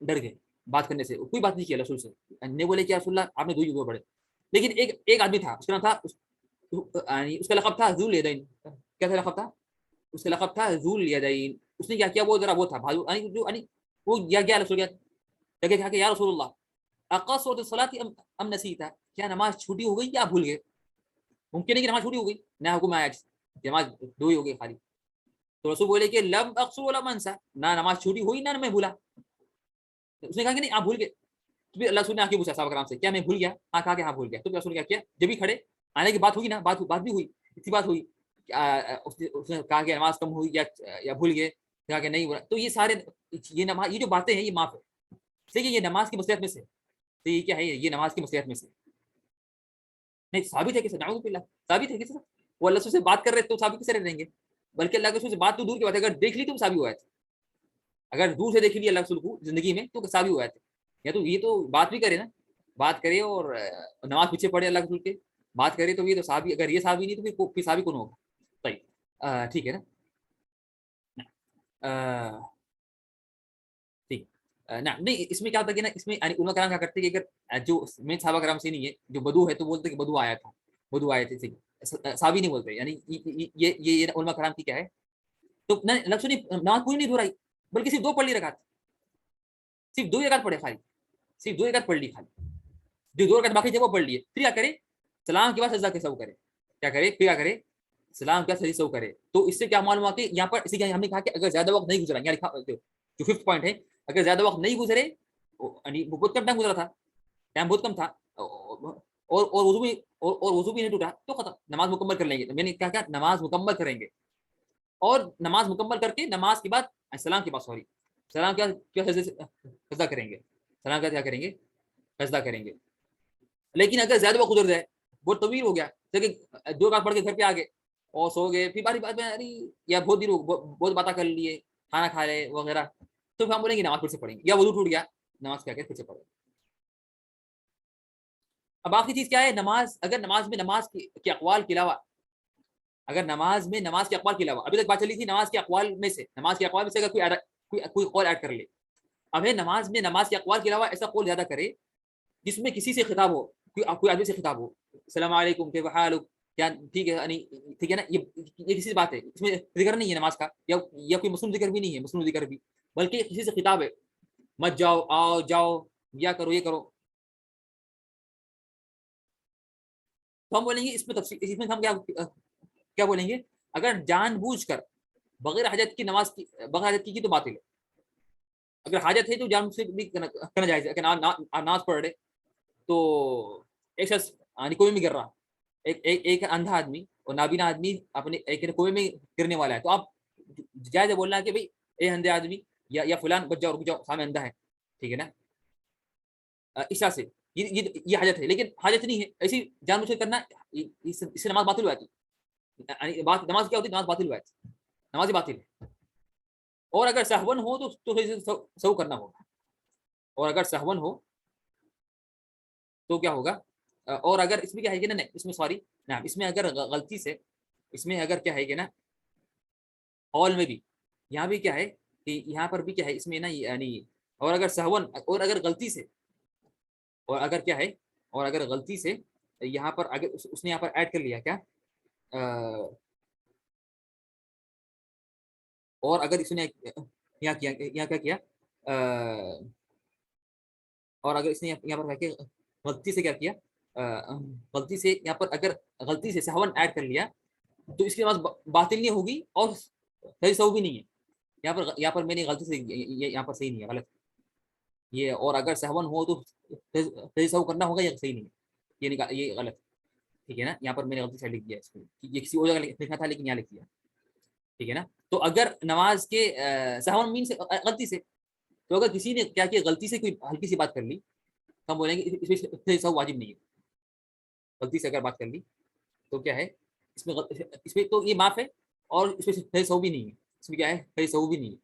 [SPEAKER 1] ڈر گئے بات کرنے سے, کوئی بات نہیں کیا رسول سے. نے بولے کہ رسول اللہ آپ نے دو ہی پڑھے, لیکن ایک آدمی تھا, اس کا نام تھا, اس کا لقب تھا ذو الیدین. کیا تھا لقب تھا اس کا؟ لقب تھا ذو الیدین. اس نے کیا کیا, وہ ذرا وہ تھا بھائی, وہ گیا رسول کیا کہ یا رسول اللہ اقصرت الصلاۃ ام نسیتا, کیا نماز چھوٹی ہو گئی یا بھول گئے؟ ممکن ہے کہ نماز چھوٹی ہو گئی, نہ حکم آیا نماز دو ہی ہو گئی خالی. تو رسول بولے کہ لم اقصر ولم انسى, نہ نماز چھوٹی ہوئی نہ میں بھولا. اس نے کہا کہ نہیں آپ بھول گئے. تو اللہ رسول نے آ کے پوچھا صحابہ کرام سے, کیا میں بھول گیا؟ ہاں کہا کہ ہاں بھول گیا. تو رسول کیا کیا, جب بھی کھڑے آنے کی بات ہوگی نا, بات بھی ہوئی, اتنی بات ہوئی, اس نے کہا کہ نماز کم ہوئی یا بھول گئے, کہا کہ نہیں بولا. تو یہ سارے یہ جو باتیں ہیں یہ معاف ہے, دیکھیے یہ نماز کی مصلحت میں سے, تو یہ کیا ہے, یہ نماز کی مصلحت میں سے نہیں. ثابت ہے کہ نعوذ باللہ, ثابت ہے کہ وہ اللہ سے بات کر رہے تو ثابت کیسے رہیں گے؟ بلکہ اللہ کے رسول سے بات تو دور کی بات ہے, اگر دیکھ لی تو ثابت ہوا ہے, اگر دور سے دیکھ لی اللہ رسول کو زندگی میں تو ثابت ہوا ہے. یا تو یہ تو بات بھی کرے نا, بات کرے اور نماز پیچھے پڑے اللہ رسول کے, بات کرے تو یہ تو ثابت, اگر یہ ثابت نہیں تو پھر ثابت کون ہوگا؟ طيب ٹھیک ہے نا, ٹھیک. نہیں اس میں کیا ہوتا ہے کہ نا, اس میں علماء کرام کیا کرتے ہیں کہ اگر جو میں صحابہ کرام سے نہیں ہے, جو بدو ہے تو بولتے کہ بدو آیا تھا, بدو آئے تھے, صحابی نہیں بولتے. یعنی یہ علماء کرام کی کیا ہے, تو نماز پوری نہیں دہرائی بلکہ صرف دو پڑھ لی رکعت, صرف دو رکعت پڑھے خالی, صرف دو رکعت پڑھ لی خالی, جو دو رکعت باقی تھے وہ پڑھ لیے. پھر کیا کرے, سلام کے بعد سجدہ کیسا وہ کرے, کیا کرے, پھر کیا کرے, سلام کے بعد سجدہ کرے. تو اس سے کیا معلوم ہوا کہ یہاں پر اسی لیے ہم نے کہا کہ اگر زیادہ وقت نہیں گزرا, یہاں لکھا جو ففتھ پوائنٹ ہے, اگر زیادہ وقت نہیں گزرے, یعنی بہت کم ٹائم گزرا تھا, ٹائم بہت کم تھا, اور وضو بھی نہیں ٹوٹا, تو ختم, نماز مکمل کر لیں گے. میں نے کیا کہا, نماز مکمل کریں گے, اور نماز مکمل کر کے نماز کے بعد السلام کے بعد سلام کیا سجدہ کریں گے, سلام کا کیا کریں گے, سجدہ کریں گے. لیکن اگر زیادہ وقت گزر جائے, بہت طویل ہو گیا, لیکن دو بار پڑھ کے گھر پہ آ گئے اور سو گئے, پھر باری بات میں یا بہت دیر بہت باتیں کر لیے, کھانا کھا لے وغیرہ, تو پھر ہم بولیں گے نماز پھر سے پڑھیں گے, یا وضو ٹوٹ گیا, نماز کیا کہ پھر سے پڑھیں گے. اب آخری چیز کیا ہے, نماز, اگر نماز میں نماز کے اقوال کے علاوہ, اگر نماز میں نماز کے اقوال کے علاوہ, ابھی تک بات چلی تھی نماز کے اقوال میں سے, نماز کے اقوال میں سے اگر کوئی قول ایڈ کر لے, اب ہے نماز میں نماز کے اقوال کے علاوہ ایسا قول زیادہ کرے جس میں کسی سے خطاب ہو, کوئی آدمی سے خطاب ہو, السلام علیکم کیف حالک, کیا ٹھیک ہے, ٹھیک ہے نا, یہ کسی سے بات ہے, اس میں ذکر نہیں ہے نماز کا, یا کوئی مصنوع ذکر بھی نہیں ہے, مصنوع ذکر بھی, بلکہ کسی سے خطاب ہے, مت جاؤ, آؤ جاؤ, یا کرو یہ کرو, تو ہم بولیں گے اس میں تفصیل, اس میں ہم کیا بولیں گے, اگر جان بوجھ کر بغیر حاجت کی نماز کی, بغیر حاجت کی تو باطل ہے. اگر حاجت ہے تو جان بوجھ سے بھی کرنا جائز ہے. اگر نماز پڑھ رہے تو ایک شخص کنویں میں گر رہا, ایک اندھا آدمی اور نابینا آدمی اپنے ایک کنویں میں گرنے والا ہے, تو آپ جائز ہے بولنا ہے کہ بھائی اے اندھے آدمی یا فلان بچ جاؤ, رک جاؤ, سامنے اندھا ہے, ٹھیک ہے نا, اس طرح سے یہ حاجت ہے. لیکن حاجت نہیں ہے, ایسی جان بوجھ کر کرنا, اس سے نماز باطل ہو جاتی. نماز کیا ہوتی ہے, نماز باطل ہو جاتی, نماز ہی باطل ہے. اور اگر سہون ہو تو سہو کرنا ہوگا, اور اگر سہون ہو تو کیا ہوگا, اور اگر اس میں کیا ہے کہ نا, اس میں سوری نا, اس میں اگر غلطی سے, اس میں اگر کیا ہے کہ نا ہال میں بھی, یہاں بھی کیا ہے کہ یہاں پر بھی کیا ہے اس میں نا, یعنی اور اگر سہون, اور اگر غلطی سے, اور اگر کیا ہے, اور اگر غلطی سے یہاں پر اگر اس نے یہاں پر ایڈ کر لیا کیا, اور اگر اس نے یہاں کیا کیا, اور اگر اس نے یہاں پر غلطی سے کیا کیا, غلطی سے یہاں پر اگر غلطی سے سہون ایڈ کر لیا, تو اس کے بعد باطل نہیں ہوگی اور صحیح سہو بھی نہیں ہے. یہاں پر میں نے غلطی سے, یہاں پر صحیح نہیں ہے, غلط یہ, اور اگر سہون ہو تو صحیح سہو کرنا ہوگا یا صحیح نہیں ہے, یہ غلط, ٹھیک ہے نا. یہاں پر میں نے غلطی سے لکھ دیا اس کو, یہ کسی اور جگہ لکھنا تھا لیکن یہاں لکھ دیا, ٹھیک ہے نا. تو اگر نماز کے سہون مین سے غلطی سے, تو اگر کسی نے کیا کیا غلطی سے کوئی ہلکی سی بات کر لی, تو ہم بولیں گے اس میں سہو واجب نہیں ہے. غلطی سے اگر بات کر لی تو کیا ہے, اس میں تو یہ معاف ہے, اور اس میں صحیح سہو بھی نہیں ہے, اس میں کیا ہے, صحیح سہو بھی نہیں ہے,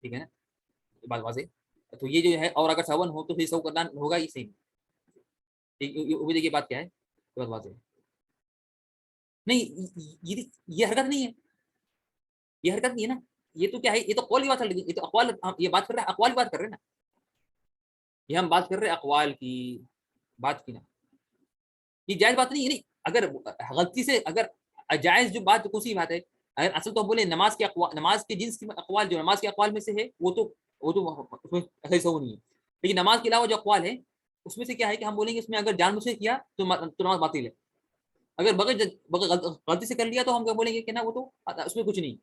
[SPEAKER 1] ٹھیک ہے نا, بات واضح. تو یہ جو ہے, اور اگر سہون ہو تو صحیح سہو کرنا ہوگا, یہ صحیح امید ہے کہ بات کیا ہے, بات واضح نہیں, یہ حرکت نہیں ہے, یہ حرکت نہیں ہے نا, یہ تو کیا ہے, یہ تو قول کی بات چل رہی ہے, یہ تو اقوال, یہ بات کر رہے ہیں اقوال کی بات کر رہے ہیں نا, یہ ہم بات کر رہے ہیں اقوال کی بات کی نا, یہ جائز بات نہیں ہے. نہیں اگر غلطی سے اگر جائز جو بات کسی بات ہے, اگر اصل تو ہم بولے نماز کے نماز کے جنس کی اقوال جو نماز کے اقوال میں سے ہے وہ تو اس میں صحیح سہو نہیں ہے, لیکن نماز کے علاوہ جو اقوال ہے اس میں سے کیا ہے کہ ہم بولیں گے اس میں اگر جان بوجھ سے کیا تو نماز باطل ہے, اگر بغیر غلطی سے کر لیا تو ہم کیا بولیں گے کہ نا وہ تو اس میں کچھ نہیں.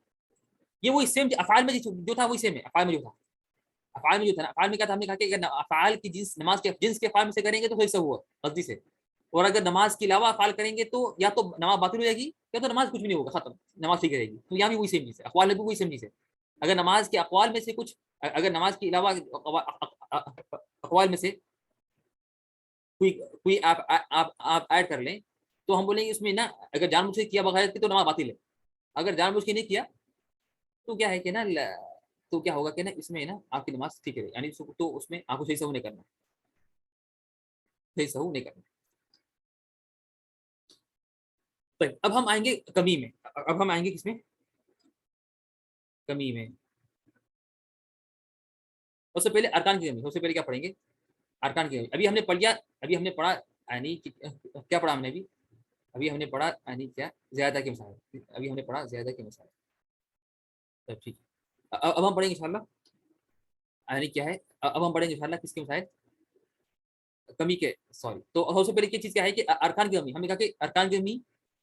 [SPEAKER 1] یہ وہی سیم افعال میں جو تھا وہی سیم ہے, افعال میں جو تھا, افعال میں جو تھا نا, افعال میں کیا تھا, ہم نے کہا کہ اگر افعال کی جنس نماز کے جنس کے افعال میں سے کریں گے تو صحیح ہوا غلطی سے, اور اگر نماز کے علاوہ افعال کریں گے تو یا تو نماز باطل ہو جائے گی یا تو نماز کچھ بھی نہیں ہوگا, ختم, نماز ٹھیک رہے گی. تو یہاں بھی وہی سیم چیز ہے, اقوال میں بھی وہی سیم چیز ہے. اگر نماز کے اقوال میں سے کچھ, اگر نماز کے علاوہ اقوال میں سے کوئی آپ ایڈ کر لیں تو ہم بولیں گے اس میں نا اگر جان بوجھ کے کیا بغیر تو نماز باطل ہے, اگر جان بوجھ کے نہیں کیا تو کیا ہے کہ نا تو کیا ہوگا کہ نا اس میں نا آپ کی نماز ٹھیک ہے, یعنی تو اس میں آپ کو صحیح سہو نہیں کرنا, صحیح سہو نہیں کرنا. اب ہم آئیں گے کمی میں, اب ہم آئیں گے کس میں, کمی میں. سب سے پہلے ارکان کی کمی, سب سے پہلے کیا پڑھیں گے, ارکان کی کمی. ابھی ہم نے پڑھ لیا, ابھی ہم نے پڑھا یعنی کیا پڑھا ہم نے ابھی ہم نے پڑھا یعنی کیا, زیادہ کے مسائل, ابھی ہم نے پڑھا زیادہ کے مسائل. ٹھیک ہے, اب ہم پڑھیں گے انشاءاللہ یعنی کیا ہے, اب ہم پڑھیں گے انشاءاللہ کس کے مسائل, کمی کے, سوری. تو سب سے پہلے کی چیز کیا ہے کہ ارکان کی کمی, ہم نے کہا کہ ارکان کی کمی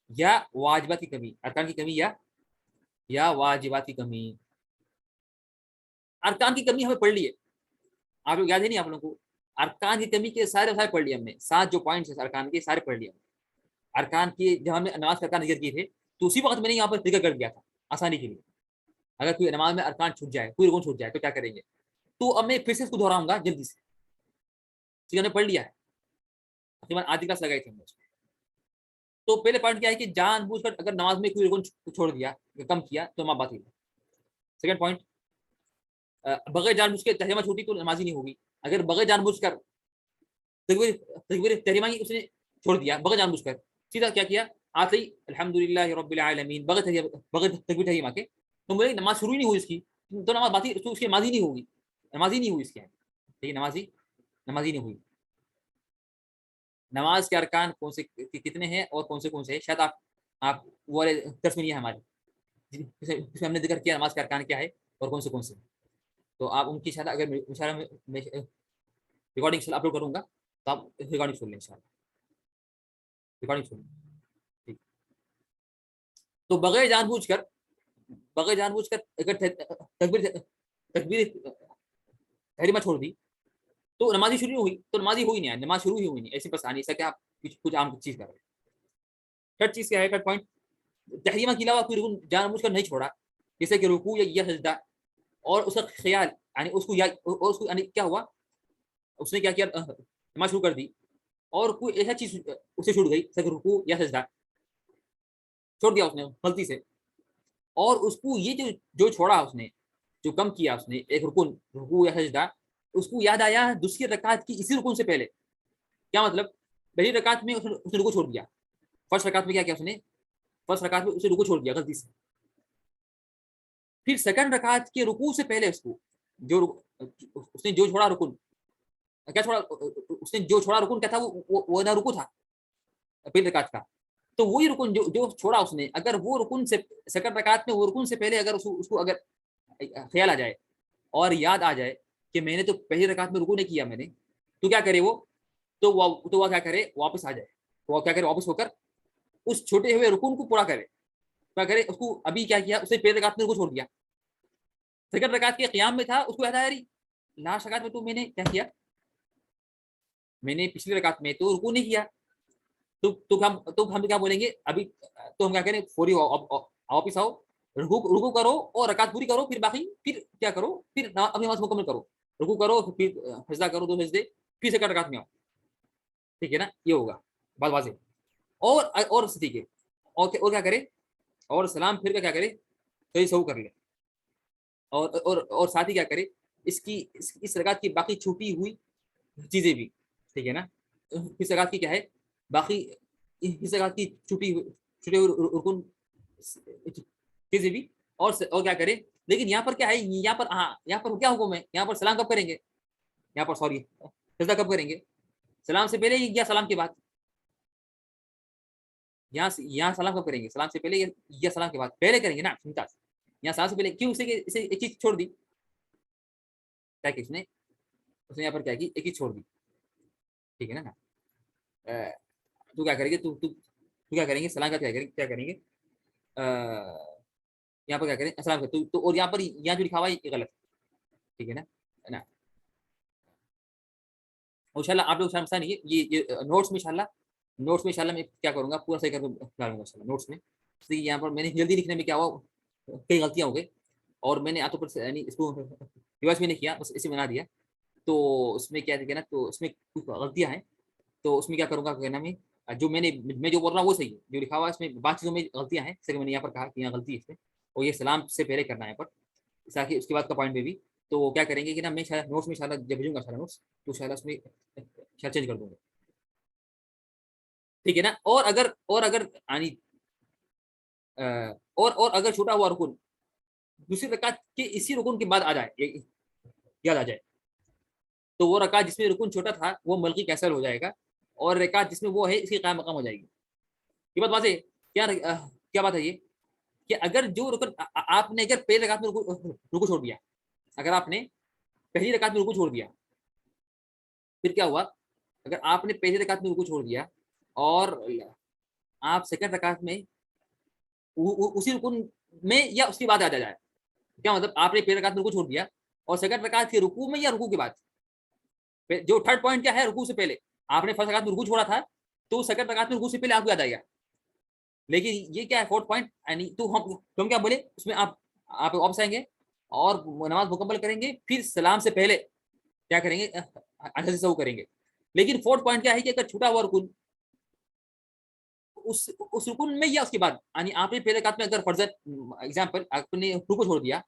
[SPEAKER 1] یا واجبات کی کمی, ارکان کی کمی یا واجبات کی کمی. ارکان کی کمی ہمیں پڑھ لی ہے, آپ لوگ یاد ہے نہیں آپ لوگوں کو, ارکان کی کمی کے سارے پڑھ لیے ہم نے, 7 جو پوائنٹس ہیں ارکان کے سارے پڑھ لیے. ارکان کی جب ہم نے نماز کے ارکان ذکر کیے تھے تو اسی وقت میں نے یہاں پر ذکر کر دیا تھا آسانی کے لیے. اگر کوئی نماز میں ارکان چھوٹ جائے, کوئی رکن چھوٹ جائے تو کیا کریں گے, تو اب میں پھر سے اس کو دہراؤں گا جلدی سے, ٹھیک ہے, ہم نے پڑھ لیا ہے تقریباً آدھی کلاس لگائی تھی ہم نے. تو پہلے پوائنٹ کیا ہے کہ جان بوجھ کر اگر نماز میں کوئی رکن چھوڑ دیا, کم کیا تو نماز باطل ہے. سیکنڈ پوائنٹ, بغیر جان بوجھ کے تحریمہ چھوٹی تو نماز ہی نہیں ہوگی. اگر بغیر جان بوجھ کر تکبیر تحریمہ ہی اس نے چھوڑ دیا بغیر جان بوجھ کر, سیدھا کیا کیا, آتے ہی الحمدللہ رب العالمین بغیر تکبیر تحریمہ کے, تو مجھے نماز شروع ہی نہیں ہوئی اس کی, تو نماز باطل, اس کی نماز ہی نہیں ہوگی, نماز ہی نہیں ہوئی اس کی, ٹھیک ہے, نماز ہی نہیں ہوئی. نماز کے ارکان کون سے کتنے ہیں اور کون سے ہیں, شاید آپ وہ درس میں نہیں ہے ہمارے, جس میں ہم نے ذکر کیا نماز کے ارکان کیا ہے اور کون سے. تو آپ ان کی شاید اگر میں ریکارڈنگ اپلوڈ کروں گا تو آپ ریکارڈنگ سن لیں انشاءاللہ, ریکارڈنگ سن لیں. ٹھیک, تو بغیر جان بوجھ کر اگر تکبیر تحریمہ چھوڑ دی تو نماز ہی شروع ہوئی, تو نماز ہی ہوئی نہیں, نماز شروع ہی ہوئی نہیں, ایسی بس آنی ایسا کہ آپ کچھ عام چیز کر رہے ہیں. تھرڈ چیز کیا ہے, تھرڈ پوائنٹ, تحریمہ کے علاوہ کوئی رکن جان بوجھ کر نہیں چھوڑا, جیسے کہ رکوع یا سجدہ, اور اس کا خیال یعنی اس کو یعنی کیا ہوا, اس نے کیا کیا, نماز شروع کر دی اور کوئی ایسا چیز اسے چھوٹ گئی جیسے رکوع یا سجدہ چھوڑ دیا اس نے غلطی سے, اور اس کو یہ جو چھوڑا اس نے, جو کم کیا اس نے ایک رکوع یا سجدہ, اس کو یاد آیا دوسری رکعت کی اسی رکن سے پہلے. کیا مطلب, پہلی رکعت میں اس نے رکوع چھوڑ دیا, فرسٹ رکعت میں کیا کیا اس نے, فرسٹ رکعت میں اسے رکوع چھوڑ دیا غلطی سے, پھر سیکنڈ رکعت کے رکوع سے پہلے اس کو اس نے جو چھوڑا رکن, کیا چھوڑا, اس نے جو چھوڑا رکن کیا تھا, وہ نہ رکوع تھا پہلی رکعت کا, تو وہی رکن جو چھوڑا اس نے, اگر وہ رکن سے سیکنڈ رکعت میں وہ رکن سے پہلے اگر اس کو اگر خیال آ جائے اور یاد آ جائے کہ میں نے تو پہلی رکعت میں رکوع نہیں کیا میں نے, تو کیا کرے وہ, تو وہ کیا کرے, واپس آ جائے, وہ کیا کرے, واپس ہو کر اس چھوٹے ہوئے رکن کو پورا کرے. کیا کرے, اس کو ابھی کیا کیا, اس نے پہلی رکعت میں رکوع چھوڑ دیا, سیکنڈ رکعت کے قیام میں تھا, اس کو یاد آیا لاسٹ رکعت میں تو میں نے کیا کیا, میں نے پچھلی رکعت میں تو رکوع نہیں کیا, تو ہم کیا بولیں گے ابھی, تو ہم کیا کریں, فوری واپس آؤ, رکوع کرو اور رکعت پوری کرو, پھر باقی پھر کیا کرو, پھر اپنی نماز مکمل کرو, رکوع کرو, پھر سجدہ کرو 2 سجدے, پھر سیکنڈ رکعت میں آؤ, ٹھیک ہے نا, یہ ہوگا بات واضح. اور ٹھیک ہے, اور کیا کرے, اور سلام پھر کیا کرے, صحیح سہو کر لے, اور ساتھ ہی کیا کرے, اس رکعت کی باقی چھوٹی ہوئی چیزیں بھی, ٹھیک ہے نا, اس رکعت کی کیا ہے, باقی اس رکعت کی چھوٹی ہوئی رکن چیزیں بھی, اور کیا کرے, لیکن یہاں پر کیا ہے, یہاں پر کیا حکم ہے, یہاں پر سلام کب کریں گے, یہاں پر سوری سجدہ کب کریں گے, سلام سے پہلے یا سلام کے بعد, یہاں سلام کب کریں گے, سلام سے پہلے یا سلام کے بعد, پہلے کریں گے نا ممتاز, یہاں سلام سے پہلے کیوں, اسے ایک چیز چھوڑ دی, کیا کہ اس نے یہاں پر کیا کی, ایک چیز چھوڑ دی, ٹھیک ہے نا. تو کیا کریں گے, تو کیا کریں گے, سلام کا کیا کریں گے, یہاں پر کیا کریں السلام کا, تو اور یہاں پر یہاں جو لکھا ہوا ہے یہ غلط, ٹھیک ہے نا. ان شاء اللہ آپ لوگ مسئلہ نہیں ہے, یہ نوٹس میں انشاءاللہ میں کیا کروں گا, پورا صحیح کر کے ڈالوں گا نوٹس میں. یہاں پر میں نے جلدی لکھنے میں کیا ہوا, کئی غلطیاں ہو گئی, اور میں نے پر یعنی اس کو ریوائز بھی نہیں کیا, بس اسے بنا دیا. تو اس میں کیا نا, تو اس میں کچھ غلطیاں ہیں, تو اس میں کیا کروں گا, کہنا میں جو میں جو بول رہا ہوں وہ صحیح ہے, جو لکھا ہوا ہے اس میں بعض چیزوں میں غلطیاں ہیں, جیسے کہ میں نے یہاں پر کہا کہ یہاں غلطی ہے اس میں, اور یہ سلام سے پہلے کرنا ہے یہاں پر, تاکہ اس کے بعد کا پوائنٹ میں بھی. تو کیا کریں گے کہ نا, میں نوٹس میں انشاءاللہ جب بھیجوں گا نوٹس, تو انشاءاللہ اس میں چینج کر دوں گا, ٹھیک ہے نا. اور اگر یعنی اور اگر چھوٹا ہوا رکن دوسری رکعت کے اسی رکن کے بعد آ جائے, یاد آ جائے, تو وہ رکعت جس میں رکن چھوٹا تھا وہ ملغی کیسر ہو جائے گا, اور رکعت جس میں وہ ہے اس کی قائم مقام ہو جائے گی. یہ بات واضح ہے, کیا بات ہے یہ, کہ اگر جو رکن آپ نے اگر پہلی رکعت میں رکو چھوڑ دیا, اگر آپ نے پہلی رکعت میں رکو چھوڑ دیا, پھر کیا ہوا, اگر آپ نے پہلی رکعت میں رکو چھوڑ دیا اور آپ سیکنڈ رکعت میں اسی رکن میں یا اس کے بعد آ جائے, کیا مطلب, آپ نے پہلی رکعت میں رکو چھوڑ دیا اور سیکنڈ رکعت کے رکوع میں یا رکوع کے بعد, جو تھرڈ پوائنٹ کیا ہے, رکوع سے پہلے آپ نے فرسٹ رکعت میں رکوع چھوڑا تھا, تو سیکنڈ رکعت میں رکوع سے پہلے آپ کو یاد آئے گا. لیکن یہ کیا ہے فورتھ پوائنٹ, یعنی تو ہم کیا بولے اس میں, آپ واپس آئیں گے اور نماز مکمل کریں گے, پھر سلام سے پہلے کیا کریں گے, اچھا سے سہو کریں گے. لیکن فورتھ پوائنٹ کیا ہے کہ اگر چھوٹا ہوا رکن اس رکن میں یا اس کے بعد, یعنی آپ نے پہلے رکعت میں اگر فرض ایگزامپل آپ نے رکوع چھوڑ دیا,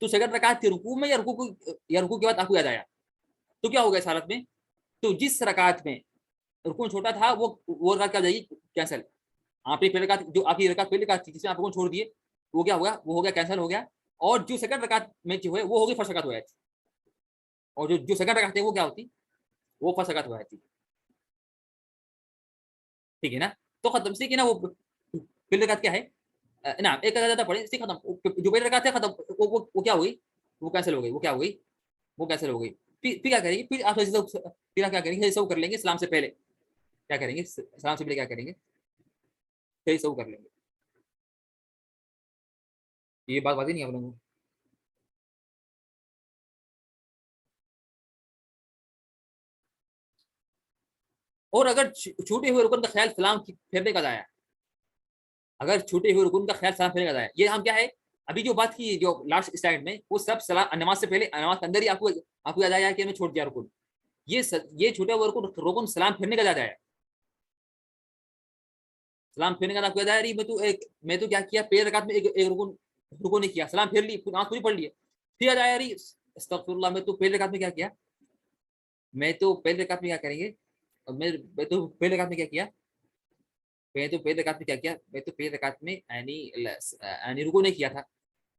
[SPEAKER 1] تو سیکنڈ رکعت کے رکوع میں یا رکوع کے بعد آپ کو یاد آیا, تو کیا ہوگا اس حالت میں, تو جس رکعت میں رکن چھوٹا تھا وہ رکعت کیا جائے گی, کینسل. آپ نے پہلے رکعت, جو آپ کی رکعت پہلے رکعت جس میں آپ رکن چھوڑ دیے, وہ کیا ہوگا, وہ ہو گیا کینسل ہو گیا, اور جو سیکنڈ رکعت میں جو ہے وہ ہوگی فرسٹ رکعت ہو جاتی, اور جو سیکنڈ رکعت ہے وہ کیا ہوتی, وہ فرسٹ رکعت ہو جاتی, ٹھیک ہے نا. تو ختم سے کہ نا, وہ پہلی رکعت کیا ہے نا, ایک زیادہ پڑھیں اس سے ختم, جو پہلی رکعت ہے ختم, وہ کیا ہوئی, وہ کینسل ہو گئی, وہ کیا ہو گئی, وہ کینسل ہو گئی. پھر کیا کریں گے, پھر آپ کیا کریں گے, سو کر لیں گے سلام سے پہلے, کیا کریں گے سلام سے پہلے کیا کریں گے, صحیح سو کر لیں گے. یہ بات واضح نہیں آپ لوگوں کو, اور اگر چھوٹے ہوئے رکن کا خیال سلام پھیرنے کا آیا, اگر چھوٹے ہوئے رکن کا خیال سلام پھیرنے کا آیا, یہ ہم کیا ہے ابھی جو بات کی جو لاسٹ سلائڈ میں, وہ سب سلام نماز سے پہلے, نماز کے اندر ہی آپ کو یاد آیا کہ میں چھوڑ دیا رکن, یہ چھوٹے ہوئے رکن سلام پھیرنے کا یاد آیا, سلام پھیرنے کا آپ کو یاد آیا, میں تو کیا پہلے رکعت میں ایک رکن نہیں کیا, سلام پھیر لی, نماز پوری پڑھ لی, پھر یاد آیا استغفر اللہ, میں تو پہلے رکعت میں کیا, میں تو پہلے رکعت میں کیا کریں گے, میں تو پہلے رکعت میں کیا, میں تو پہلے رکعت میں کیا, میں تو پہلے رکعت میں یعنی رکوع نہیں کیا تھا.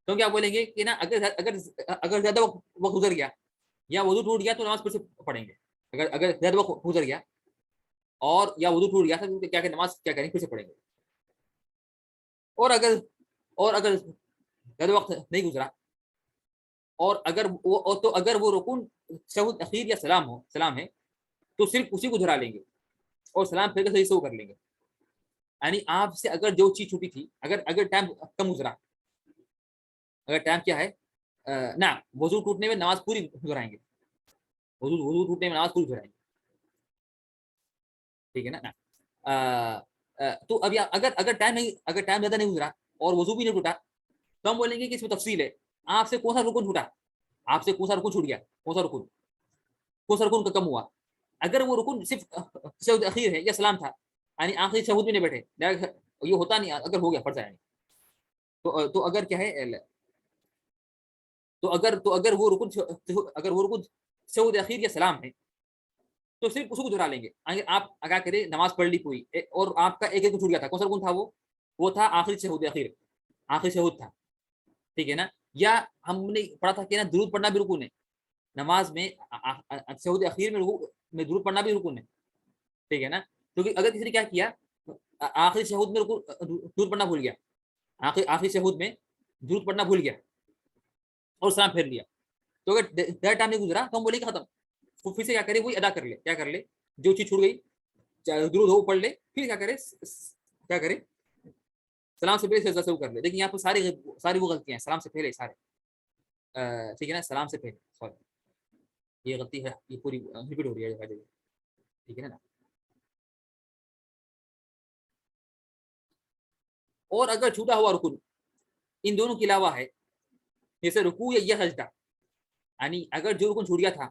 [SPEAKER 1] تو کیا بولیں گے کہ نا, اگر زیادہ وقت گزر گیا یا وضو ٹوٹ گیا تو نماز پھر سے پڑھیں گے, اگر زیادہ وقت گزر گیا اور یا وضو ٹوٹ گیا تھا, کیا کہ نماز کیا کریں گے, پھر سے پڑھیں گے. اور اگر زیادہ وقت نہیں گزرا, اور اگر وہ رکن تشہد اخیر یا سلام ہے, تو صرف اسی کو دہرا لیں گے اور سلام پھر کے صحیح سو کر لیں گے. یعنی آپ سے اگر جو چیز چھوٹی تھی, اگر ٹائم کم گزرا, اگر ٹائم کیا ہے نا, وضو ٹوٹنے میں نماز پوری دہرائیں گے, وضو ٹوٹنے میں نماز پوری دہرائیں گے, ٹھیک ہے نا. تو اب اگر ٹائم زیادہ نہیں گزرا اور وضو بھی نہیں ٹوٹا, تو ہم بولیں گے کہ اس میں تفصیل ہے, آپ سے کون سا رکن چھوٹا, آپ سے کون سا رکن چھوٹ گیا, کون سا رکن کا کم ہوا. اگر وہ رکن صرف تشہد اخیر ہے یا سلام تھا, یعنی آخری تشہد میں نہیں بیٹھے, یہ ہوتا نہیں, اگر ہو گیا فرض ہے, تو اگر کیا ہے, تو اگر وہ رکن تشہد اخیر یا سلام ہے, تو صرف اس کو دہرا لیں گے. آپ اگر کریں نماز پڑھ لی پوری, اور آپ کا ایک چھوٹ گیا تھا, کون سا رکن تھا, وہ تھا آخری تشہد اخیر, آخری تشہد تھا, ٹھیک ہے نا. یا ہم نے پڑھا تھا کہ نا درود پڑھنا بھی رکن ہے نماز میں، تشہد اخیر میں درود پڑھنا بھی رکن ہے، ٹھیک ہے نا. کیونکہ اگر کسی نے کیا کیا آخری تشہد میں درود پڑھنا بھول گیا، آخری تشہد میں درود پڑھنا بھول گیا اور سلام پھیر لیا، تو اگر دیر ٹائم نہیں گزرا تو ہم بولیں کہ ختم، پھر سے کیا کرے وہی ادا کر لے، کیا کر لے جو چیز چھوٹ گئی درود ہو پڑھ لے، پھر کیا کرے سلام سے پہلے سجدہ شروع کر لے. لیکن یہاں پہ ساری وہ غلطیاں ہیں سلام سے پہلے سارے، ٹھیک ہے نا، سلام سے پہلے سوری یہ غلطی ہے، یہ پوری ریپیٹ ہو رہی ہے، ٹھیک ہے نا. اور اگر چھوٹا ہوا رکن ان دونوں کے علاوہ ہے، جیسے رکوع یا یہ سجدہ، یعنی اگر جو رکن چھوٹ گیا تھا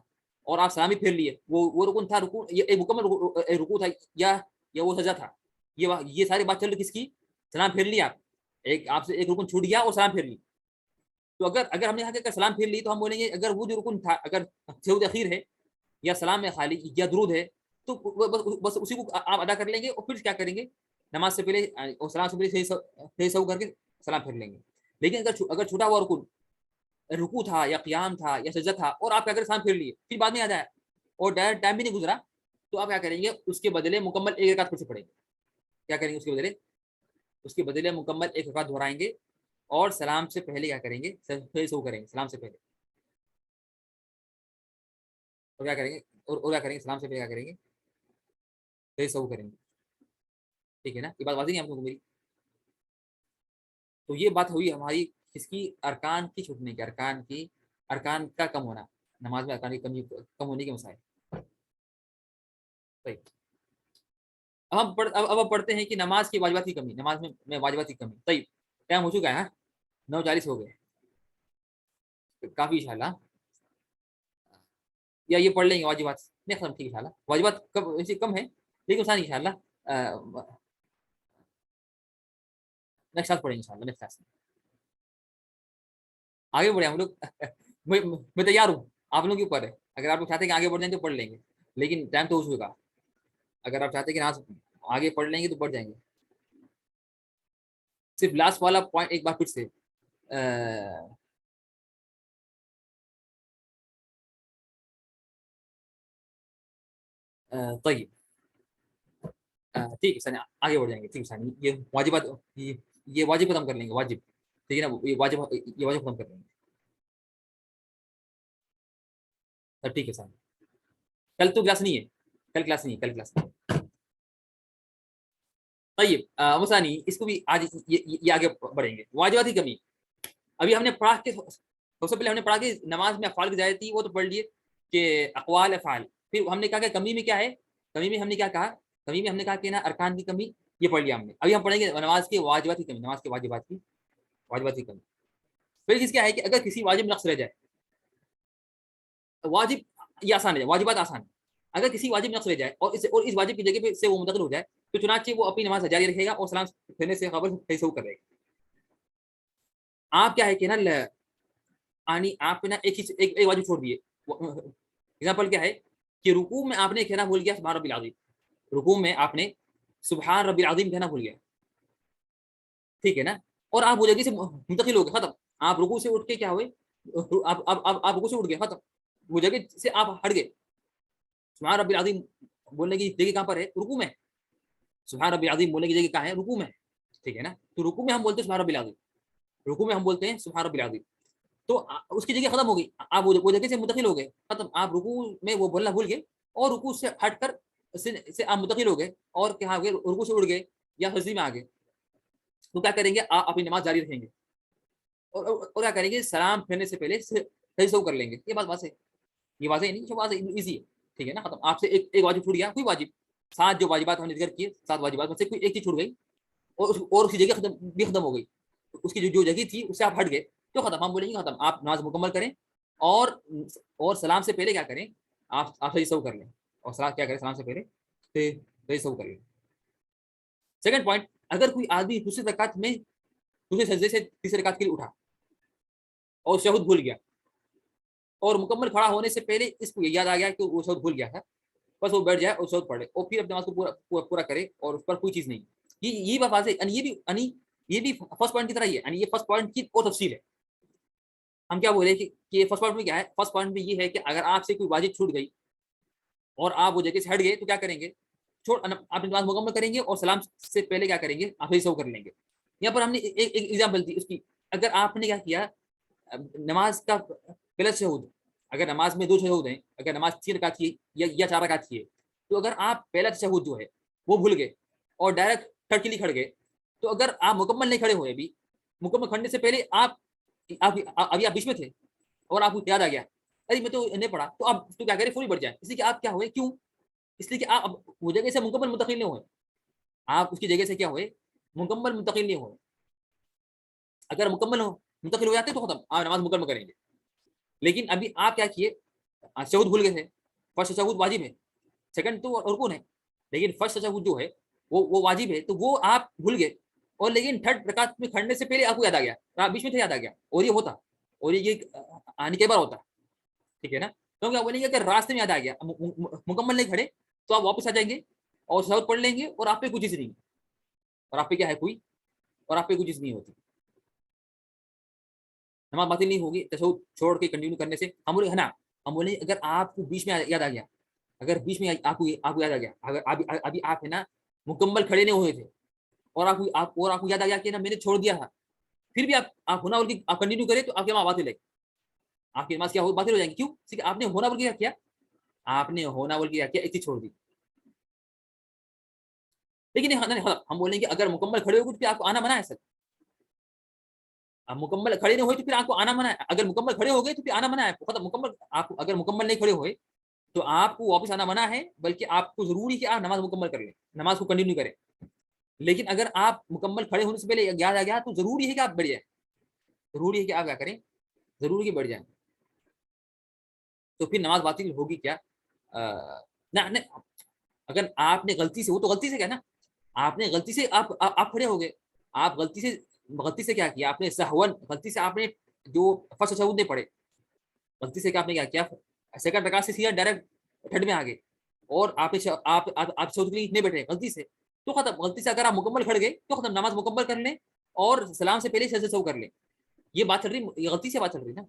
[SPEAKER 1] اور آپ سلامی پھیر لیے، وہ رکن تھا، رکوع ایک مکمل رکوع تھا یا وہ سجدہ تھا، یہ ساری بات چل رہی کس کی، سلام پھیر لیا آپ سے ایک رکن چھوٹ گیا اور سلام پھیر لی. تو اگر ہم نے کہا کہ سلام پھیر لی تو ہم بولیں گے اگر وہ جو رکن تھا، اگر تشہد اخیر ہے یا سلام میں خالی یا درود ہے، تو بس اسی کو آپ ادا کر لیں گے، اور پھر کیا کریں گے نماز سے پہلے اور سلام سے پہلے صحیح سو کر کے سلام پھیر لیں گے. لیکن اگر چھوٹا ہوا رکن رکوع تھا یا قیام تھا یا سجدہ تھا اور آپ کیا کریں سلام پھیر لیے، پھر بعد میں یاد آیا اور ڈائریکٹ ٹائم بھی نہیں گزرا، تو آپ کیا کریں گے اس کے بدلے مکمل ایک رکعت پھر سے پڑھیں گے. کیا کریں گے اس کے بدلے مکمل ایک رکعت دہرائیں گے اور سلام سے پہلے کیا کریں گے صحیح سو کریں گے سلام سے پہلے، اور کیا کریں گے اور کیا کریں گے سلام سے پہلے کیا کریں گے صحیح سو کریں گے. ٹھیک ہے نا، یہ بات واضح نہیں آپ کو میری؟ تو یہ بات ہوئی ہماری کس کی، ارکان کی چھوٹنے کی، ارکان کا کم ہونا، نماز میں ارکان کی کم ہونے کے مسائل. صحیح. اب پڑھتے ہیں کہ نماز کی واجبات کی کمی، نماز میں واجبات کی کمی. طيب ٹائم ہو چکا ہے، 9:40 ہو گئے کافی انشاءاللہ. یا یہ پڑھ لیں گے واجبات نہیں ختم، ٹھیک ہے انشاءاللہ. واجبات ایسی کم ہے لیکن آسان انشاءاللہ نیکسٹ کلاس پڑھیں گے انشاءاللہ. نیکسٹ کلاس آگے بڑھے ہم لوگ. میں تیار ہوں، آپ لوگوں کے اوپر ہے. اگر آپ لوگ چاہتے ہیں کہ آگے بڑھ جائیں تو پڑھ لیں گے، لیکن ٹائم تو ہو چکا. اگر آپ چاہتے ہیں کہ آگے پڑھ لیں گے تو پڑھ جائیں گے. صرف لاسٹ والا پوائنٹ ایک بار پھر سے طيب ٹھیک ہے ثانیہ آگے بڑھ جائیں گے. ٹھیک ہے ثانیہ یہ واجبات یہ واجب ختم کر لیں گے، واجب ٹھیک ہے نا، یہ واجب ختم کر لیں گے. ٹھیک ہے ثانیہ کل تو کلاس نہیں ہے، کل کلاس نہیں. طيب ثانی اس کو بھی آج یہ آگے بڑھیں گے. واجبات کی کمی ابھی ہم نے پڑھا کہ سب سے پہلے ہم نے پڑھا کہ نماز میں افعال کی زیادتی وہ تو پڑھ لیے کہ اقوال افعال. پھر ہم نے کہا کہ کمی میں کیا ہے، کمی میں ہم نے کیا کہا، کمی میں ہم نے کہا کہ نا ارکان کی کمی، یہ پڑھ لیا ہم نے. ابھی ہم پڑھیں گے نماز کے واجبات کی کمی، نماز کے واجبات کی کمی. پھر چیز کیا ہے کہ اگر کسی واجب نقص رہ جائے، واجب یہ آسان ہے، واجبات آسان ہے. اگر کسی واجب نقص رہ جائے اور اس واجب کی جگہ پہ سے وہ منتقل ہو جائے، تو چنانچہ وہ اپنی نماز جاری رکھے گا اور سلام پھیرنے سے خبر صحیح کر دے گا. آپ کیا ہے کہ نا آپ نا ایک واجب چھوڑ دیے. ایگزامپل کیا ہے کہ رکوع میں آپ نے کہنا بھول گیا سبحان ربی العظیم، رکوع میں آپ نے سبحان ربی العظیم کہنا بھول گیا، ٹھیک ہے نا، اور آپ وہ جگہ سے منتقل ہو گئے، ختم. آپ رکوع سے اٹھ کے کیا ہوئے، آپ رکوع سے اٹھ گئے، ختم. وہ جگہ سے آپ ہٹ گئے. سبحان ربی العظیم بولنے کی جگہ کہاں پر ہے، رکوع میں. سبحان ربی العظیم بولنے کی جگہ کہاں ہے، رکوع میں، ٹھیک ہے نا. تو رکوع میں ہم بولتے ہیں سبحان ربی العظیم، رکوع میں ہم بولتے ہیں سبحان ربی العظیم. تو اس کی جگہ ختم ہو گئی، آپ وہ جگہ سے منتقل ہو گئے، ختم. آپ رکوع میں وہ بولنا بھول گئے اور رکوع سے ہٹ کر سے آپ منتقل ہو گئے اور کہاں گئے، رکوع سے اڑ گئے یا سجدے میں آ گئے. تو کیا کریں گے، آپ اپنی نماز جاری رکھیں گے اور کیا کریں گے، سلام پھیرنے سے پہلے صحیح سو کر لیں گے. یہ بات واضح ہے، یہ واضح نہیں، واضح ایزی ہے، ٹھیک ہے نا. ختم. آپ سے ایک واجب چھوٹ گیا، کوئی واجب 7 جو واجبات ہم نے ذکر کیے، 7 واجبات میں سے کوئی ایک چیز چھوٹ گئی اور اس کی جگہ ختم ہو گئی، اس کی جو جگہ تھی اس سے آپ ہٹ گئے، تو ختم. ہم بولیں گے ختم، آپ نماز مکمل کریں اور سلام سے پہلے کیا کریں، آپ صحیح سو کر لیں اور سلام کیا کریں، سلام سے پہلے صحیح سو کر لیں. سیکنڈ پوائنٹ، اگر کوئی آدمی دوسری رکعت میں دوسرے سجدے سے تیسری رکعت کے لیے اٹھا اور تشہد بھول گیا اور مکمل کھڑا ہونے سے پہلے اس کو یاد آ گیا کہ وہ تشہد بھول گیا تھا، بس وہ بیٹھ جائے اور تشہد پڑھے اور پھر اپنے نماز کو پورا کرے اور اس پر کوئی چیز نہیں. یہ بات واضح ہے. یہ بھی فرسٹ پوائنٹ کی طرح ہی ہے، یہ فرسٹ پوائنٹ کی اور تفصیل ہے. ہم کیا بول رہے ہیں کہ فرسٹ پوائنٹ میں کیا ہے؟ فرسٹ پوائنٹ میں یہ ہے کہ اگر آپ سے کوئی واجب چھوٹ گئی اور آپ وہ جگہ سے ہٹ گئے تو کیا کریں گے؟ آپ نماز مکمل کریں گے اور سلام سے پہلے کیا کریں گے؟ آپ سو کر لیں گے. یہاں پر ہم نے ایک ایگزامپل دی اس کی. اگر آپ نے کیا کیا نماز کا پہلا تشہد، اگر نماز میں 2 تشہد ہیں، اگر نماز 3 رکعت کی یا 4 رکعت کی ہے، تو اگر آپ پہلا تشہد جو ہے وہ بھول گئے اور ڈائریکٹ تھرڈ کے لیے کھڑ گئے، تو اگر آپ مکمل نہیں کھڑے ہوئے ابھی، مکمل کھڑنے سے پہلے ابھی آپ بیچ میں تھے اور آپ کو یاد آ گیا ارے میں تو نہیں پڑھا، تو آپ تو کیا کریں؟ فوری بڑھ جائیں. اس لیے کہ آپ کیا ہوئے؟ کیوں؟ اس لیے کہ آپ وہ جگہ سے مکمل منتقل نہیں ہوئے، آپ اس کی جگہ سے کیا ہوئے؟ مکمل منتقل نہیں ہوئے. اگر مکمل منتقل ہو جاتے تو ختم، آپ نماز مکمل کریں گے. لیکن ابھی آپ کیا کیے؟ تشہد بھول گئے تھے. فرسٹ تشہد واجب ہے، سیکنڈ تو رکن ہے، لیکن فرسٹ تشہد جو ہے وہ واجب ہے، تو وہ آپ بھول گئے. اور لیکن تھرڈ رکعت میں کھڑنے سے پہلے آپ کو یاد آ گیا، آپ بیچ میں تھے، یاد آ گیا. اور یہ ہوتا، اور یہ آنے کے بعد ہوتا، ٹھیک ہے نا. تو کیا بولیں گے؟ اگر راستے میں یاد آ گیا، مکمل نہیں کھڑے، تو آپ واپس آ جائیں گے اور تشہد پڑھ لیں گے اور آپ پہ کچھ چیز نہیں، اور آپ پہ کیا ہے کوئی، اور آپ پہ کچھ چیز نہیں ہوتی، نماز باطل نہیں ہوگی تشہد چھوڑ کے کنٹینیو کرنے سے. ہم بولے ہے نا، ہم بولیں اگر آپ کو بیچ میں یاد آ گیا، اگر بیچ میں آپ کو یاد آ گیا، اگر ابھی آپ ہے نا مکمل کھڑے نہیں ہوئے تھے اور آپ کو یاد آ گیا کہ نا میں نے چھوڑ دیا تھا، پھر بھی آپ ہونا بول کے آپ کنٹینیو کریں تو آپ کی نماز باطل ہے. آپ کی نماز کیا باطل ہو جائیں گی. کیوں؟ کہ آپ نے ہونا بول کے کیا، آپ نے ہونا بول کے کیا اتنی چھوڑ دی. لیکن ہم بولیں گے اگر مکمل کھڑے ہو گئے تو آپ کو آنا منع ہے. سر آپ مکمل کھڑے نہیں ہوئے تو پھر آپ کو آنا منع ہے. اگر مکمل کھڑے ہو گئے تو پھر آنا منع ہے. مکمل آپ اگر مکمل نہیں کھڑے ہوئے تو آپ کو واپس آنا منع ہے، بلکہ آپ کو ضروری کہ آپ نماز مکمل کر لیں، نماز کو کنٹینیو کریں. لیکن اگر آپ مکمل کھڑے ہونے سے پہلے یاد آ گیا تو ضروری ہے کہ آپ بڑھ جائیں، ضروری ہے کہ آپ کیا کریں، ضروری کہ بڑھ جائیں. تو پھر نماز باطل ہوگی کیا؟ اگر آپ نے غلطی سے، وہ تو غلطی سے کیا نا، آپ نے غلطی سے آپ کھڑے ہو گئے، آپ غلطی سے کیا کیا، آپ نے سہون غلطی سے آپ نے جو فرسٹ تشہد نہیں پڑھے، غلطی سے آپ نے کیا سیکنڈ رکعت سے سیدھا ڈائریکٹ تھرڈ میں آ گئے اور آپ تشہد کے لیے نہیں بیٹھے غلطی سے، تو ختم. غلطی سے اگر آپ مکمل کھڑ گئے تو ختم، نماز مکمل کر لیں اور سلام سے پہلے سجدہ سہو کر لیں. یہ بات چل رہی، یہ غلطی سے بات چل رہی نا.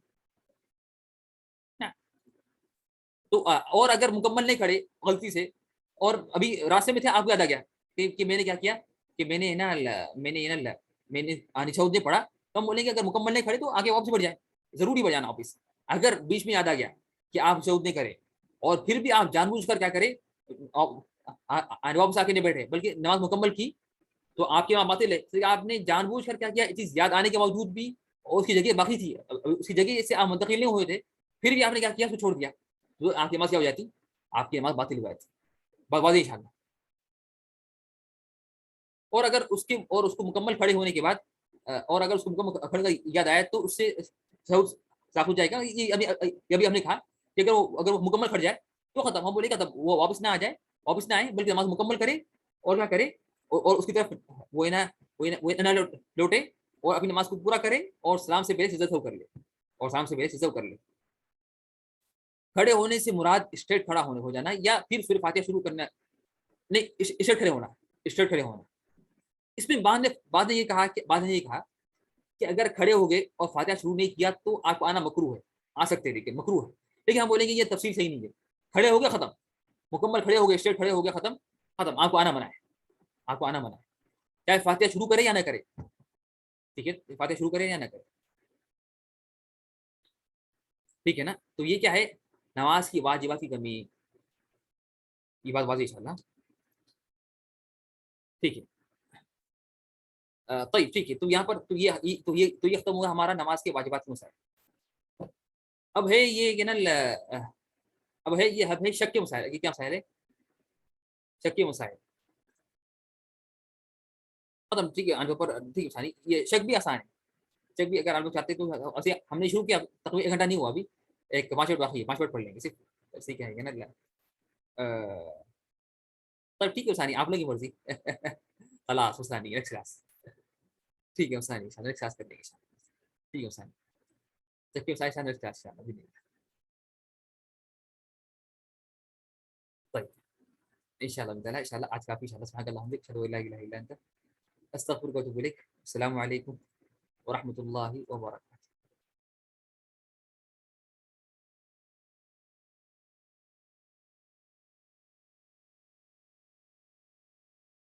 [SPEAKER 1] تو اور اگر مکمل نہیں کھڑے غلطی سے اور ابھی راستے میں تھے، آپ کو یاد آ گیا کہ میں نے کیا کیا، کہ میں نے تشہد نہیں پڑھا، تو ہم بولیں گے اگر مکمل نہیں کھڑے تو آگے واپس بڑھ جائیں، ضروری بڑھ جانا واپس. اگر بیچ میں یاد آ گیا کہ آپ تشہد نہیں کرے اور پھر بھی آپ جان بوجھ کر کیا کرے، واپس آ کے نہیں بیٹھے بلکہ نماز مکمل کی، تو آپ کی وہاں باطل ہے. آپ نے جان بوجھ کر کیا کیا، چیز یاد آنے کے باوجود بھی اور اس کی جگہ باقی تھی، اس کی جگہ سے آپ منتقل نہیں ہوئے تھے، پھر بھی آپ نے کیا کیا، اس کو چھوڑ دیا، تو آپ کی نماز کیا ہو جاتی؟ آپ کی نماز باطل ہو جاتی، واضح انشاءاللہ. اور اگر اس کو مکمل کھڑے ہونے کے بعد اور اگر اس کو مکمل کھڑے کا یاد آیا تو اس سے صاف ہو جائے گا. یہ ابھی ہم نے کہا کہ اگر وہ مکمل کھڑ جائے تو ختم. ہم بولے گا تب وہ واپس نہ آ جائے، واپس نہ آئے بلکہ نماز مکمل کرے اور کیا کرے، اور اس کی طرف وہ نہ لوٹے اور اپنی نماز کو پورا کرے اور سلام سے پہلے سجدہ سہو کر لے، اور سلام سے پہلے سجدہ کر لے. کھڑے ہونے سے مراد اسٹریٹ کھڑا ہونے ہو جانا یا پھر سورہ فاتحہ شروع کرنا نہیں، اسٹریٹ کھڑے ہونا، اسٹریٹ کھڑے ہونا. اس میں بعد نے یہ کہا کہ اگر کھڑے ہو گئے اور فاتحہ شروع نہیں کیا تو آپ کو آنا مکروہ ہے، آ سکتے لیکن مکروہ ہے. لیکن ہم بولیں گے یہ تفصیل صحیح نہیں ہے. کھڑے ہو گئے ختم، مکمل کھڑے ہو گئے، اسٹریٹ کھڑے ہو گئے ختم، آپ کو آنا منع ہے، آپ کو آنا منع ہے، چاہے فاتحہ شروع کرے یا نہ کرے. ٹھیک ہے، فاتحہ شروع کرے یا نہ کرے، ٹھیک ہے نا. تو یہ کیا ہے، نماز کی واجبات کی کمی، یہ بات واضح انشاءاللہ. ٹھیک ہے. طيب ٹھیک ہے. تو یہاں پر تو یہ ختم ہوا ہمارا نماز کے واجبات کے مسائل. اب ہے یہ کہ نا اب ہے شک کے مسائل. یہ کیا مسائل ہے؟ شک کے مسائل. ٹھیک ہے، ٹھیک ہے، یہ شک بھی آسان ہے. شک بھی اگر آپ لوگ چاہتے تو ہم نے شروع کیا تقریباً 1 گھنٹہ نہیں ہوا ابھی، ایک 5 منٹ باقی ہے، 5 منٹ پڑھ لیں گے صرف، ٹھیک ہے نا. طيب ٹھیک ہے ثانی، آپ لوگ کی مرضی. خلاص ثانی نیکسٹ کلاس. ٹھیک ہے ثانی نیکسٹ کلاس کر دیں گے. ٹھیک ہے ثانی، شک کے مسائل نیکسٹ کلاس ابھی نہیں. طيب ان شاء الله تعالى ان شاء الله آج کافی ان شاء الله. سبحانك اللهم وبحمدك اشهد ان لا اله الا انت استغفرك واتوب اليك. السلام عليكم ورحمه الله وبركاته.